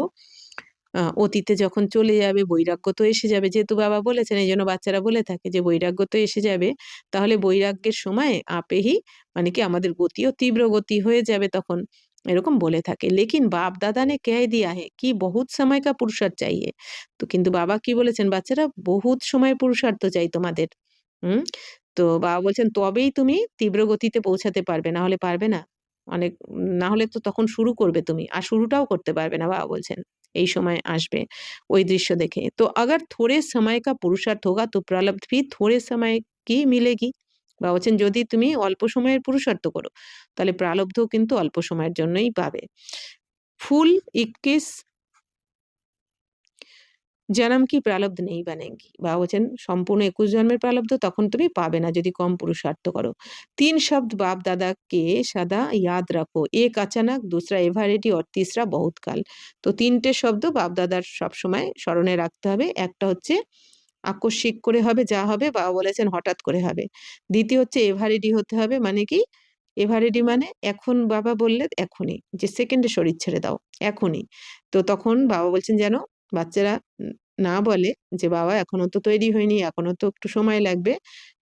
অতীতে যখন চলে যাবে বৈরাগ্য তো এসে যাবে, যেহেতু বাবা বলেছেন এই জন্য বাচ্চারা বলে থাকে যে বৈরাগ্য তো এসে যাবে, তাহলে বৈরাগ্যের সময় আপেহি মানে কি আমাদের গতিও তীব্র গতি হয়ে যাবে তখন, এরকম বলে থাকে। লেকিন বাপ দাদা নে কহ দিয়া হে কি বহুত সময় কা পুরুষার্থ চাইয়ে, তো কিন্তু বাবা কি বলেছেন বাচ্চারা বহুত সময় পুরুষার্থ চাই তোমাদের। হুম তো বাবা বলছেন তবেই তুমি তীব্র গতিতে পৌঁছাতে পারবে, না হলে পারবে না। অনেক না হলে তো তখন শুরু করবে তুমি, আর শুরুটাও করতে পারবে না। বাবা বলছেন এই সময় আসবে ওই দৃশ্য দেখে। তো अगर थोड़े समय का पुरुषार्थ होगा तो प्रारब्ध भी थोड़े समय की मिलेगी। বাবা বলছেন যদি তুমি অল্প সময়ের পুরুষার্থ করো তাহলে প্রারব্ধও কিন্তু অল্প সময়ের জন্যই পাবে। ফুল 21 জন্ম কি প্রারব্ধ নেই বানেঙ্গি, বাবা বলছেন সম্পূর্ণ 21 জন্মের প্রারব্ধ তখন তুমি পাবে না যদি কম পুরুষার্থ করো। 3 शब्द बाप दादा के सदा याद रखो, एक अचानक, दूसरा एवरिडी और तीसरा बहुत काल। তো তিনটে শব্দ বাপ দাদার সবসময় স্মরণে রাখতে হবে। একটা হচ্ছে আকস্মিক করে হবে, যা হবে বাবা বলেছেন হঠাৎ করে হবে। দ্বিতীয় হচ্ছে এভারেডি হতে হবে, মানে কি এভারেডি মানে এখন বাবা বললে এখনই, যে সেকেন্ডে শরীর ছেড়ে দাও এখনই। তো তখন বাবা বলছেন যেন বাচ্চারা না বলে যে বাবা এখনো তো তৈরি হয়নি, এখনো তো একটু সময় লাগবে,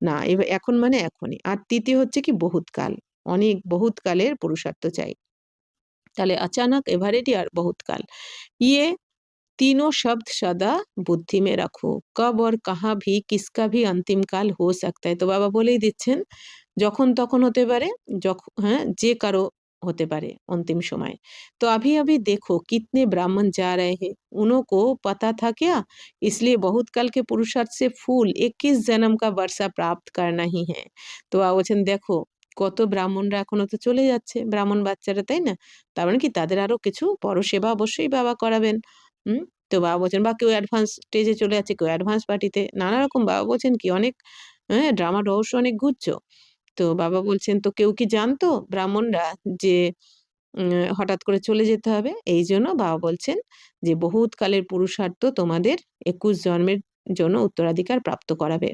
না এখন মানে এখনই। আর তৃতীয় হচ্ছে কি বহুত কাল, অনেক বহুত কালের পুরুষার্থ চাই। তাহলে अचानक, एवरेडी और बहुत काल, ये तीनों शब्द सदा बुद्धि में रखो, कब और कहाँ भी किसका भी अंतिम काल हो सकता है। তো বাবা বলেই দিচ্ছেন যখন তখন হতে পারে, হ্যাঁ, যে কারো होते पारे अंतिम समय। तो अभी-अभी देखो कितने ब्राह्मण जा रहे हैं, उनको पता था क्या? इसलिए बहुत काल के पुरुषार्थ से फूल 21 जन्म का वर्षा प्राप्त करना ही है। তো বাবা বলছেন দেখো কত ব্রাহ্মণরা এখনো তো চলে যাচ্ছে, ব্রাহ্মণ বাচ্চারা, তাই না? তার মানে কি তাদের আরো কিছু বড় সেবা অবশ্যই বাবা করাবেন। হুম? তো বাবা বলছেন বা কেউ অ্যাডভান্স স্টেজে চলে যাচ্ছে, কেউ অ্যাডভান্স পার্টিতে, নানা রকম বাবা বলছেন কি অনেক, হ্যাঁ, ড্রামার রহস্য অনেক ঘুরছো। তো বাবা বলছেন তো কেউ কি জানতো ব্রাহ্মণরা যে হঠাৎ করে চলে যেতে হবে? এইজন্য বাবা বলছেন যে বহুত কালের পুরুষার্থ তোমাদের 21 জন্মের জন্য উত্তরাধিকার প্রাপ্ত করাবে।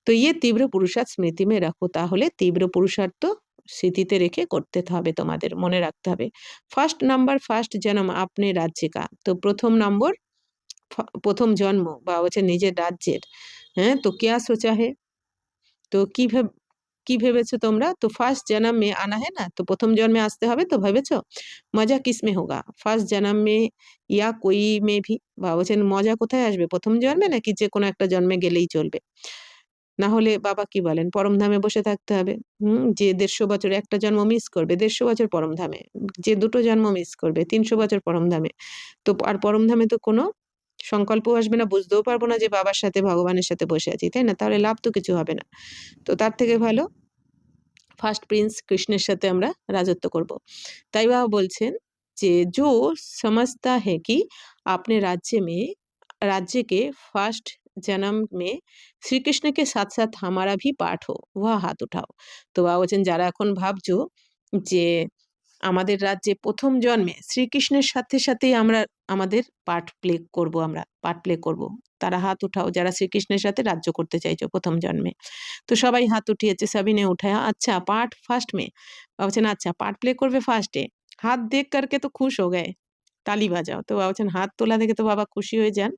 তো ইয়ে তীব্র পুরুষার্থ স্মৃতি মে রাখো, তাহলে তীব্র পুরুষার্থ স্মৃতিতে রেখে করতে হবে, তোমাদের মনে রাখতে হবে। ফার্স্ট নাম্বার ফার্স্ট জন্ম আপনি রাজ্যে কা, তো প্রথম নম্বর প্রথম জন্ম বাবা বলছেন নিজের রাজ্যের। হ্যাঁ, তো কেয়া সোচা হে, তো কি ভেবেছো তোমরা? তো ফার্স্ট জন্ম মে আনা है ना, তো প্রথম জন্মে আসতে হবে তো ভেবেছো? মজা কিসমে হোগা, ফার্স্ট জন্ম মে ইয়া কোই মে ভি, বাবা বলছেন মজা কোথায় আসবে, প্রথম জন্মে নাকি যে কোনো একটা জন্মে গেলেই চলবে? না হলে বাবা কি বলেন পরমধামে বসে থাকতে হবে। যে 150 বছর একটা জন্ম মিস করবে 150 বছর পরমধামে, যে দুটো জন্ম মিস করবে 300 বছর পরমধামে। তো আর পরমধামে তো কোনো সংকল্পও আসবে না, বুঝতেও পারবো না যে বাবার সাথে ভগবানের সাথে বসে আছি, তাই না? তাহলে লাভ তো কিছু হবে না। তো তার থেকে ভালো ফার্স্ট প্রিন্স কৃষ্ণের সাথে আমরা রাজত্ব করব। তাই বাবা বলছেন যে जो समझता है कि अपने राज्य के फर्स्ट जन्म में श्री कृष्ण के साथ साथ हमारा भी पाठ हो वह हाथ उठाओ। তো বাবা বলছেন যারা এখন ভাবছো যে আমাদের রাজ্যে প্রথম জন্মে শ্রীকৃষ্ণের সাথে সাথেই আমরা আমাদের পার্ট প্লে করব, তারা হাত উঠাও যারা শ্রীকৃষ্ণের সাথে রাজ্য করতে চাইছো প্রথম জন্মে। তো সবাই হাত উঠিয়েছে, সবিনে উঠায়া আচ্ছা পার্ট ফার্স্ট মে, ভাবছেন আচ্ছা পার্ট প্লে করবে ফার্স্টে, হাত দেখ करके तो खुश हो गए, ताली বাজাও। তো বাবা বলছেন হাত তোলা দেখে তো বাবা খুশি হয়ে যান।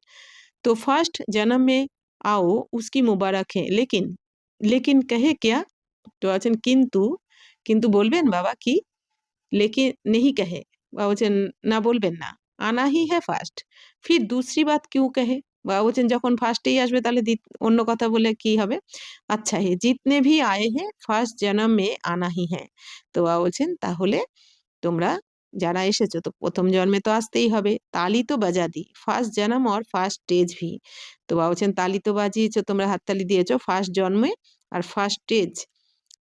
तो फर्स्ट जन्म में आओ उसकी मुबारक है, लेकिन लेकिन कहे क्या, তো বলছেন কিন্তু, কিন্তু বলবেন বাবা কি? लेकिन नहीं कहे, বাবা বলছেন না বলবেন না, আনা হি হ্যাঁ ফার্স্ট, ফির दूसरी बात क्यों कहे, বাবা বলছেন যখন ফার্স্টেই আসবে তাহলে অন্য কথা বলে কি হবে? আচ্ছা হে জিতনে ভি আয়ে হে ফার্স্ট জন্ম মে আনা হি হ্যাঁ, তো বাবা বলছেন তাহলে তোমরা যারা এসেছো তো প্রথম জন্মে তো আসতেই হবে, তালি তো বাজা দি ফার্স্ট জন্ম और ফার্স্ট স্টেজ ভি, তো বাবা বলছেন তালি তো বাজিয়েছো তোমরা, হাততালি দিয়েছো ফার্স্ট জন্মে আর ফার্স্ট স্টেজ,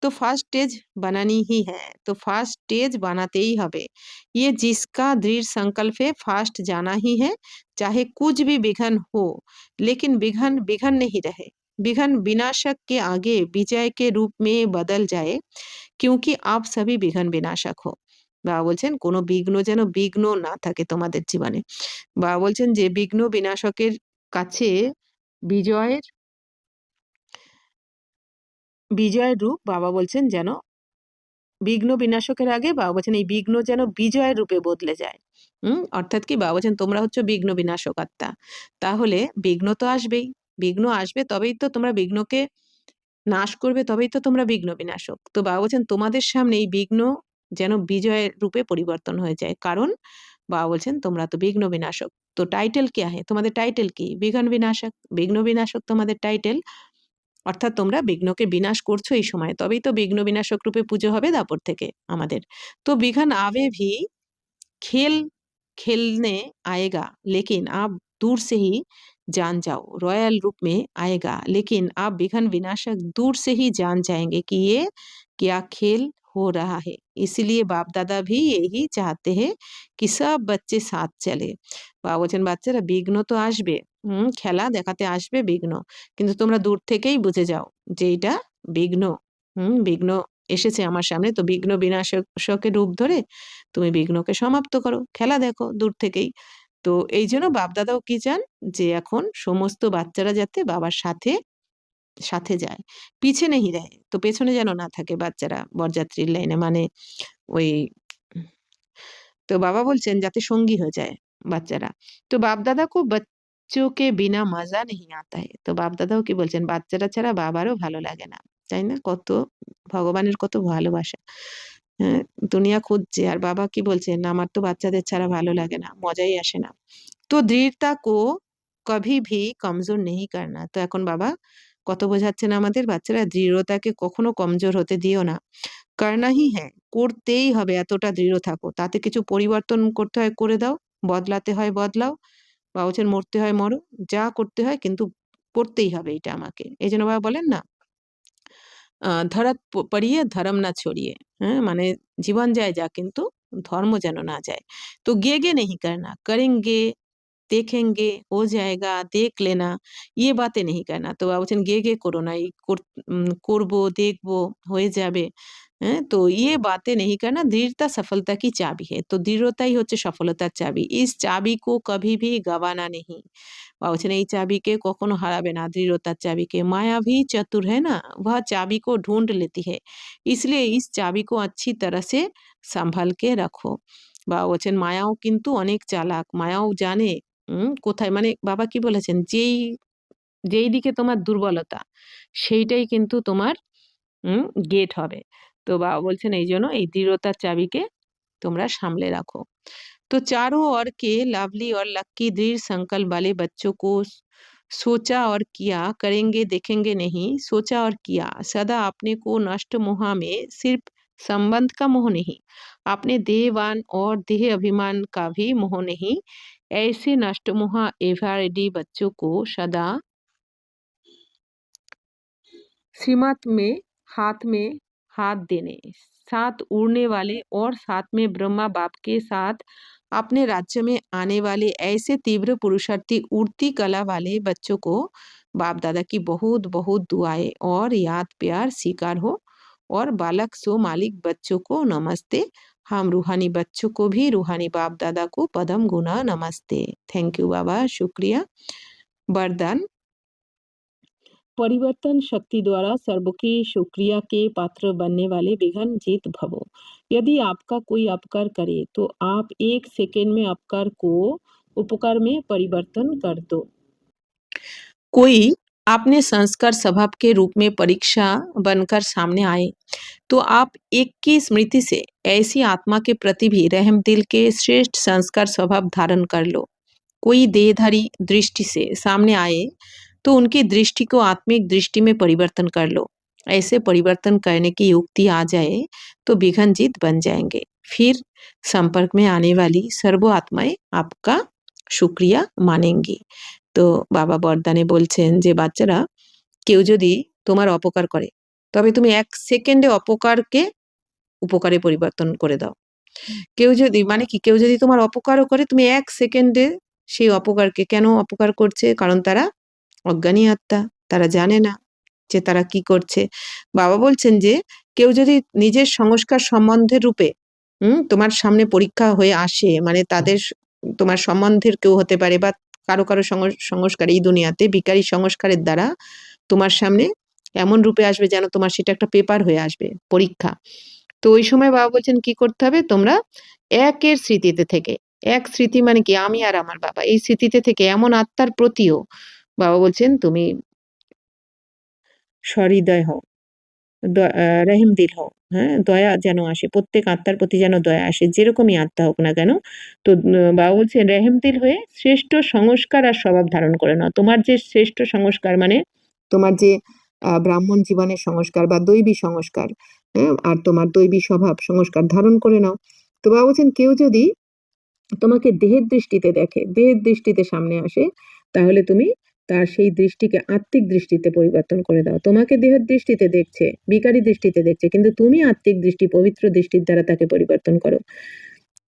तो फर्स्ट स्टेज बनानी ही है, तो फर्स्ट स्टेज बनाते ही হবে। ये जिसका दृढ़ संकल्प है फर्स्ट जाना ही है, चाहे कुछ भी विघ्न हो, लेकिन विघ्न विघ्न नहीं रहे, विघ्न विनाशक के आगे विजय के रूप में बदल जाए, क्योंकि आप सभी विघ्न विनाशक हो। বাবা বলছেন কোনো বিঘ্ন যেন বিঘ্ন না থাকে তোমাদের জীবনে। বাবা বলছেন যে বিঘ্ন বিনাশকের কাছে বিজয়ের বিজয়ের রূপ বাবা বলছেন যেন বিঘ্ন বিনাশকের আগে বাবা বলছেন এই বিঘ্ন যেন বিজয়ের রূপে বদলে যায়। অর্থাৎ কি বাবা বলছেন তোমরা হচ্ছে বিঘ্ন বিনাশক আত্মা। তাহলে বিঘ্ন তো আসবেই, বিঘ্ন আসবে তবেই তো তোমরা বিঘ্নকে নাশ করবে, তবেই তো তোমরা বিঘ্ন বিনাশক। তো বাবা বলছেন তোমাদের সামনে এই বিঘ্ন যেন বিজয়ের রূপে পরিবর্তন হয়ে যায়, কারণ বাবা বলছেন তোমরা তো বিঘ্ন বিনাশক। তো টাইটেল কে है, তোমাদের টাইটেল কি? বিঘ্ন বিনাশক, বিঘ্ন বিনাশক তোমাদের টাইটেল। অর্থাৎ তোমরা বিঘ্নকে বিনাশ করছো এই সময়, তবেই তো বিঘ্ন বিনাশক রূপে পুজো হবে দাপর থেকে আমাদের। তো বিঘ্ন आवे भी खेल खेलने आएगा, लेकिन आप दूर से ही जान जाओ, रॉयल रूप में आएगा, लेकिन आप विघ्न विनाशक दूर से ही जान जाएंगे कि ये क्या खेल हो रहा है। इसलिए बाप दादा भी यही चाहते हैं कि सब बच्चे साथ चले। বাবা বলছেন বাচ্চারা বিঘ্ন তো আসবে, খেলা দেখাতে আসবে বিঘ্ন, কিন্তু তোমরা দূর থেকেই বুঝে যাও যে এটা বিঘ্ন, বিঘ্ন এসেছে আমার সামনে, তো বিঘ্ন বিনাশকের রূপ ধরে তুমি বিঘ্নকে সমাপ্ত করো, খেলা দেখো দূর থেকেই। তো এই জন্য বাপদাদাও কি চান যে এখন সমস্ত বাচ্চারা যাতে বাবার সাথে সাথে যায়, পিছে নেই দেয়, তো পেছনে যেন না থাকে বাচ্চারা বরযাত্রীর লাইনে, মানে ওই, তো বাবা বলছেন যাতে সঙ্গী হয়ে যায় বাচ্চারা। তো বাপদাদা কো बच्चों के बिना मजा नहीं आता है, তো বাপদাদাও কি বলছেন বাচ্চারা ছাড়া বাবারও ভালো লাগে না, তাই না? কত ভগবানের কত ভালোবাসা, হ্যাঁ, দুনিয়া খুঁজছে আর বাবা কি বলছেন আমার তো বাচ্চাদের ছাড়া ভালো লাগে না, মজাই আসে না। তো দৃঢ়তা কো কভি ভি কমজোর নেই করনা, তো এখন বাবা কত বোঝাচ্ছেন আমাদের বাচ্চারা, দৃঢ়তাকে কখনো কমজোর হতে দিও না। করনা হি হ্যাঁ, করতেই হবে, এতটা দৃঢ় থাকো। তাতে কিছু পরিবর্তন করতে হয় করে দাও, বদলাতে হয় বদলাও, বা বলছেন মরতে হয় মরো, যা করতে হয় কিন্তু করতেই হবে এটা আমাকে। এইজন্য বাবা বলেন না, ধরাত পড়িয়ে ধর্ম না ছড়িয়ে। হ্যাঁ, মানে জীবন যায় যা কিন্তু ধর্ম যেন না যায়। তো গে नहीं करना, करेंगे, देखेंगे, हो जाएगा, देख लेना, ये बातें नहीं करना। তো বাবা বলছেন গে করো না, এই করবো, দেখবো, হয়ে যাবে। হ্যাঁ, তো ये बातें नहीं करना, दृढ़ता सफलता की चाबी है। তো দৃঢ়তাই হচ্ছে সফলতার চাবি। इस चाबी को कभी भी गंवाना नहीं। বাবা বলছেন এই চাবিকে কখনো হারাবে না, দৃঢ়তার চাবিকে। माया भी चतुर है ना, वह चाबी को ढूंढ लेती है, इसलिए इस चाबी को अच्छी तरह से संभाल के रखो। বাবা বলছেন মায়াও কিন্তু অনেক চালাক, মায়াও জানে কোথায়, মানে বাবা কি বলেছেন, যেই যেই দিকে তোমার দুর্বলতা সেইটাই কিন্তু তোমার গেট হবে। তো বাবা বলছেন এই জন্য এই দৃঢ়তার চাবিকে তোমরা সামলে রাখো। तो चारों ओर के लवली और लक्की दृढ़ संकल्प वाले बच्चों को सोचा और किया, करेंगे देखेंगे नहीं, सोचा और किया। सदा अपने को नष्ट मोह में, सिर्फ संबंध का मोह नहीं, अपने देहवान और देह अभिमान का भी मोह नहीं। ऐसे नष्ट मोह एवरेडी बच्चों को सदा श्रीमत में हाथ देने, साथ उड़ने वाले और साथ में ब्रह्मा बाप के साथ अपने राज्य में आने वाले ऐसे तीव्र पुरुषार्थी उड़ती कला वाले बच्चों को बाप दादा की बहुत बहुत दुआएं और याद प्यार स्वीकार हो। और बालक सो मालिक बच्चों को नमस्ते। हम रूहानी बच्चों को भी रूहानी बाप दादा को पदम गुना नमस्ते। थैंक यू बाबा, शुक्रिया। वरदान, परिवर्तन शक्ति द्वारा सर्व की शुक्रिया के पात्र बनने वाले विघ्न जीत भवो। यदि आपका कोई अपकार करे तो आप 1 सेकेंड में अपकार को उपकार में परिवर्तन कर दो। कोई अपने संस्कार स्वभाव के रूप में परीक्षा बनकर सामने आए तो आप एक की स्मृति से ऐसी आत्मा के प्रति भी रहम दिल के श्रेष्ठ संस्कार स्वभाव धारण कर लो। कोई देहधारी दृष्टि से सामने आए तो उनकी दृष्टि को आत्मिक दृष्टि में परिवर्तन कर लो। ऐसे परिवर्तन करने की युक्ति आ जाए तो विघ्नजीत बन जाएंगे। फिर संपर्क में आने वाली सर्व आत्माएं आपका शुक्रिया मानेंगी। তো বাবা বরদানে বলছেন যে বাচ্চারা, কেউ যদি তোমার অপকার করে তবে তুমি 1 সেকেন্ডে অপকারকে উপকারে পরিবর্তন করে দাও। কেউ যদি, মানে কি, কেউ যদি তোমার অপকারও করে তুমি 1 সেকেন্ডে সেই অপকারকে, কেন অপকার করছে, কারণ তারা অজ্ঞানী আত্মা, তারা জানে না যে তারা কি করছে। বাবা বলছেন যে কেউ যদি নিজের সংস্কার সম্বন্ধের রূপে তোমার সামনে পরীক্ষা হয়ে আসে, মানে তাদের তোমার সম্বন্ধের কেউ হতে পারে, বা কারো কারো সংস্কার এই দুনিয়াতে বিকারী সংস্কারের দ্বারা তোমার সামনে এমন রূপে আসবে যেন তোমার সেটা একটা পেপার হয়ে আসবে, পরীক্ষা। তো ওই সময় বাবা বলছেন কি করতে হবে, তোমরা একের স্মৃতিতে থেকে, এক স্মৃতি মানে কি, আমি আর আমার বাবা, এই স্মৃতিতে থেকে এমন আত্মার প্রতিও বাবা বলছেন তুমি সহৃদয় হও, রহিম দিল হও। হ্যাঁ, দয়া যেন আসে, প্রত্যেক আত্মার প্রতি যেন দয়া আসে, যেরকমই আত্মা হোক না কেন। তো বাবা বলছেন রেহেম দিল হয়ে শ্রেষ্ঠ সংস্কার আর স্বভাব ধারণ করে নাও। তোমার যে শ্রেষ্ঠ সংস্কার, মানে তোমার যে ব্রাহ্মণ জীবনের সংস্কার বা দৈবী সংস্কার, হ্যাঁ, আর তোমার দৈবী স্বভাব সংস্কার ধারণ করে নাও। তো বাবা বলছেন কেউ যদি তোমাকে দেহের দৃষ্টিতে দেখে, দেহের দৃষ্টিতে সামনে আসে, তাহলে তুমি তার সেই দৃষ্টিকে আত্মিক দৃষ্টিতে পরিবর্তন করে দাও। তোমাকে দেহের দৃষ্টিতে দেখছে, বিকারী দৃষ্টিতে দেখছে, কিন্তু তুমি আত্মিক দৃষ্টি, পবিত্র দৃষ্টির দ্বারা তাকে পরিবর্তন করো।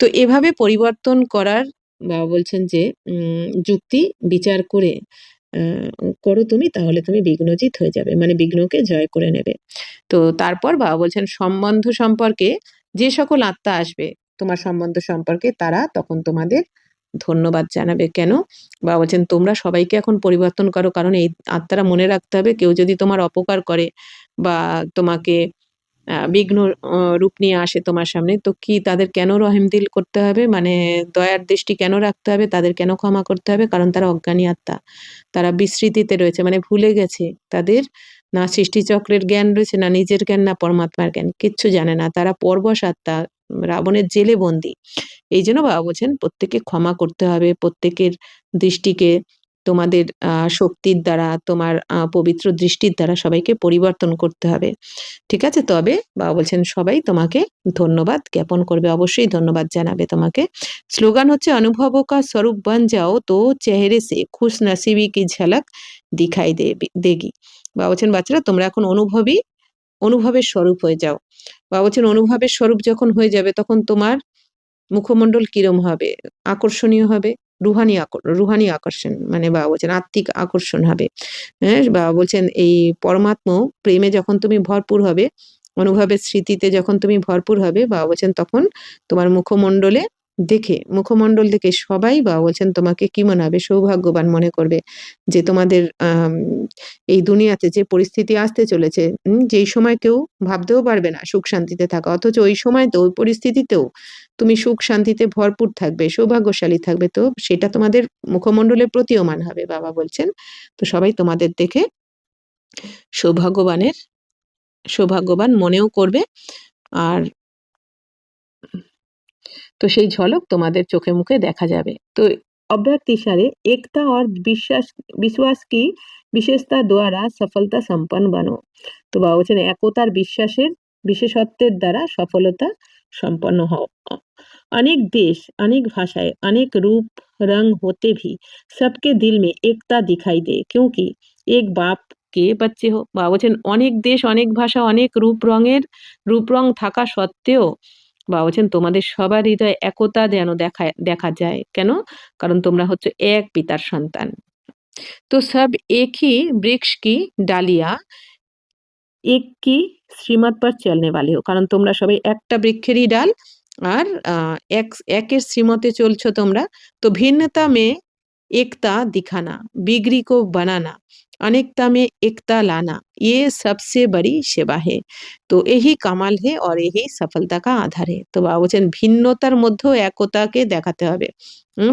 তো এভাবে পরিবর্তন করার বাবা বলছেন যে যুক্তি বিচার করে করো তুমি, তাহলে তুমি বিঘ্নজিৎ হয়ে যাবে, মানে বিঘ্নকে জয় করে নেবে। তো তারপর বাবা বলছেন সম্বন্ধ সম্পর্কে যে সকল আত্মা আসবে তোমার সম্বন্ধ সম্পর্কে, তারা তখন তোমাদের ধন্যবাদ জানাবে। কেন? বাবা বলছেন তোমরা সবাইকে এখন পরিবর্তন করো, কারণ এই আত্মারা মনে রাখতে হবে কেউ যদি তোমার অপকার করে বা তোমাকে বিঘ্ন রূপ নিয়ে আসে তোমার সামনে, তো কি তাদের কেন রহিমদিল করতে হবে, মানে দয়ার দৃষ্টি কেন রাখতে হবে, তাদের কেন ক্ষমা করতে হবে? কারণ তারা অজ্ঞানী আত্মা, তারা বিস্মৃতিতে রয়েছে, মানে ভুলে গেছে, তাদের না সৃষ্টিচক্রের জ্ঞান রয়েছে, না নিজের জ্ঞান, না পরমাত্মার জ্ঞান, কিচ্ছু জানে না, তারা পরবশ আত্মা, রাবণের জেলে বন্দী। এই জন্য বাবা বলছেন প্রত্যেকে ক্ষমা করতে হবে, প্রত্যেকের দৃষ্টিকে তোমাদের শক্তির দ্বারা, তোমার পবিত্র দৃষ্টির দ্বারা সবাইকে পরিবর্তন করতে হবে। ঠিক আছে? তবে বাবা বলছেন সবাই তোমাকে ধন্যবাদ জ্ঞাপন করবে, অবশ্যই ধন্যবাদ জানাবে তোমাকে। স্লোগান হচ্ছে अनुभवों का स्वरूप बन जाओ तो चेहरे से खुश नसीबी की झलक दिखाई देगी। বাবা বলছেন বাচ্চারা তোমরা এখন অনুভবের স্বরূপ হয়ে যাও। বাবা বলছেন অনুভবের স্বরূপ যখন হয়ে যাবে তখন তোমার মুখমণ্ডল কিরম হবে? আকর্ষণীয় হবে, রুহানি আকর্ষণ, মানে বাবা বলছেন আত্মিক আকর্ষণ হবে। হ্যাঁ? বাবা বলছেন এই পরমাত্ম প্রেমে যখন তুমি ভরপুর হবে, অনুভবের স্মৃতিতে যখন তুমি ভরপুর হবে, বাবা বলছেন তখন তোমার মুখমণ্ডল দেখে সবাই বাবা বলছেন তোমাকে কি মনে হবে? সৌভাগ্যবান মনে করবে। যে তোমাদের এই দুনিয়াতে যে পরিস্থিতি আসতে চলেছে, যেই সময় কেউ ভাবতেও পারবে না সুখ শান্তিতে থাকা, অথচ ওই সময়তেও ওই পরিস্থিতিতেও তুমি সুখ শান্তিতে ভরপুর থাকবে, সৌভাগ্যশালী থাকবে, তো সেটা তোমাদের মুখমণ্ডলে প্রতীয়মান হবে বাবা বলছেন। তো সবাই তোমাদের দেখে সৌভাগ্যবান মনেও করবে, আর তো সেই ঝলক তোমাদের চোখে মুখে দেখা যাবে। তো अव्यक्त इशारे एकता और विश्वास की विशेषता द्वारा सफलता संपन्न बनो। তো বাবা বলছেন একতার বিশ্বাসের বিশেষত্বের দ্বারা সফলতা সম্পন্ন হও। अनेक देश, अनेक भाषाएं, अनेक रूप रंग होते भी सबके दिल में एकता दिखाई दे क्योंकि एक बाप के बच्चे हो। বাবা বলছেন অনেক দেশ, অনেক ভাষা, অনেক রূপ রং থাকা সত্ত্বেও বাবা বলছেন তোমাদের সবার হৃদয়ে একতা যেন দেখা যায়। কেন? কারণ তোমরা হচ্ছে এক পিতার সন্তান। তো সব এক হি বৃক্ষ কি ডালিয়া, এক কি শ্রীমত পর চলনে वाले हो। কারণ তোমরা সবাই একটা বৃক্ষেরই ডাল, আর একের শ্রীমতে চলছো তোমরা। তো ভিন্নতা মে एकता दिखाना, बिगड़ी को बनाना, अनेकता में एकता लाना, ये सबसे बड़ी सेवा है। তো यही কামাল হে और यही সফলতা কা আধার হে। তো বাবা বলছেন ভিন্নতার মধ্যেও একতাকে দেখাতে হবে।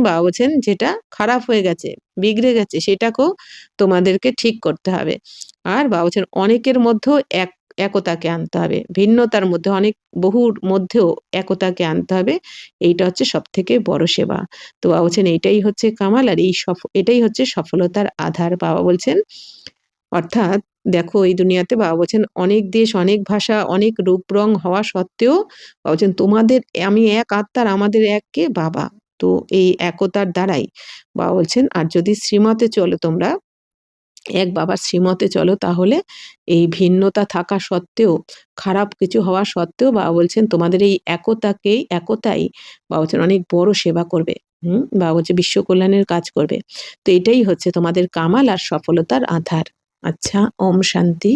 বাবা বলছেন যেটা খারাপ হয়ে গেছে, বিগড়ে গেছে, সেটাকেও তোমাদেরকে ঠিক করতে হবে। আর বাবা বলছেন অনেকের মধ্যেও একতাকে আনতে হবে, ভিন্নতার মধ্যে বহুর মধ্যেও একতাকে আনতে হবে। এইটা হচ্ছে সব থেকে বড় সেবা। তো বাবা বলছেন এইটাই হচ্ছে কামাল, আর এটাই হচ্ছে সফলতার আধার। বাবা বলছেন অর্থাৎ দেখো এই দুনিয়াতে বাবা বলছেন অনেক দেশ, অনেক ভাষা, অনেক রূপ রং হওয়া সত্ত্বেও বাবা বলছেন তোমাদের আমি এক আত্মার, আমাদের এক কে বাবা। তো এই একতার দ্বারাই বাবা বলছেন আর যদি শ্রীমতে চলো তোমরা, এক বাবার শ্রীমতে চলো, তাহলে এই ভিন্নতা থাকা সত্ত্বেও, খারাপ কিছু হওয়া সত্ত্বেও বাবা বলছেন তোমাদের এই একতাই বাবা বলছেন অনেক বড় সেবা করবে। বাবা বলছে বিশ্ব কল্যাণের কাজ করবে। তো এটাই হচ্ছে তোমাদের কামাল আর সফলতার আধার। আচ্ছা, ওম শান্তি।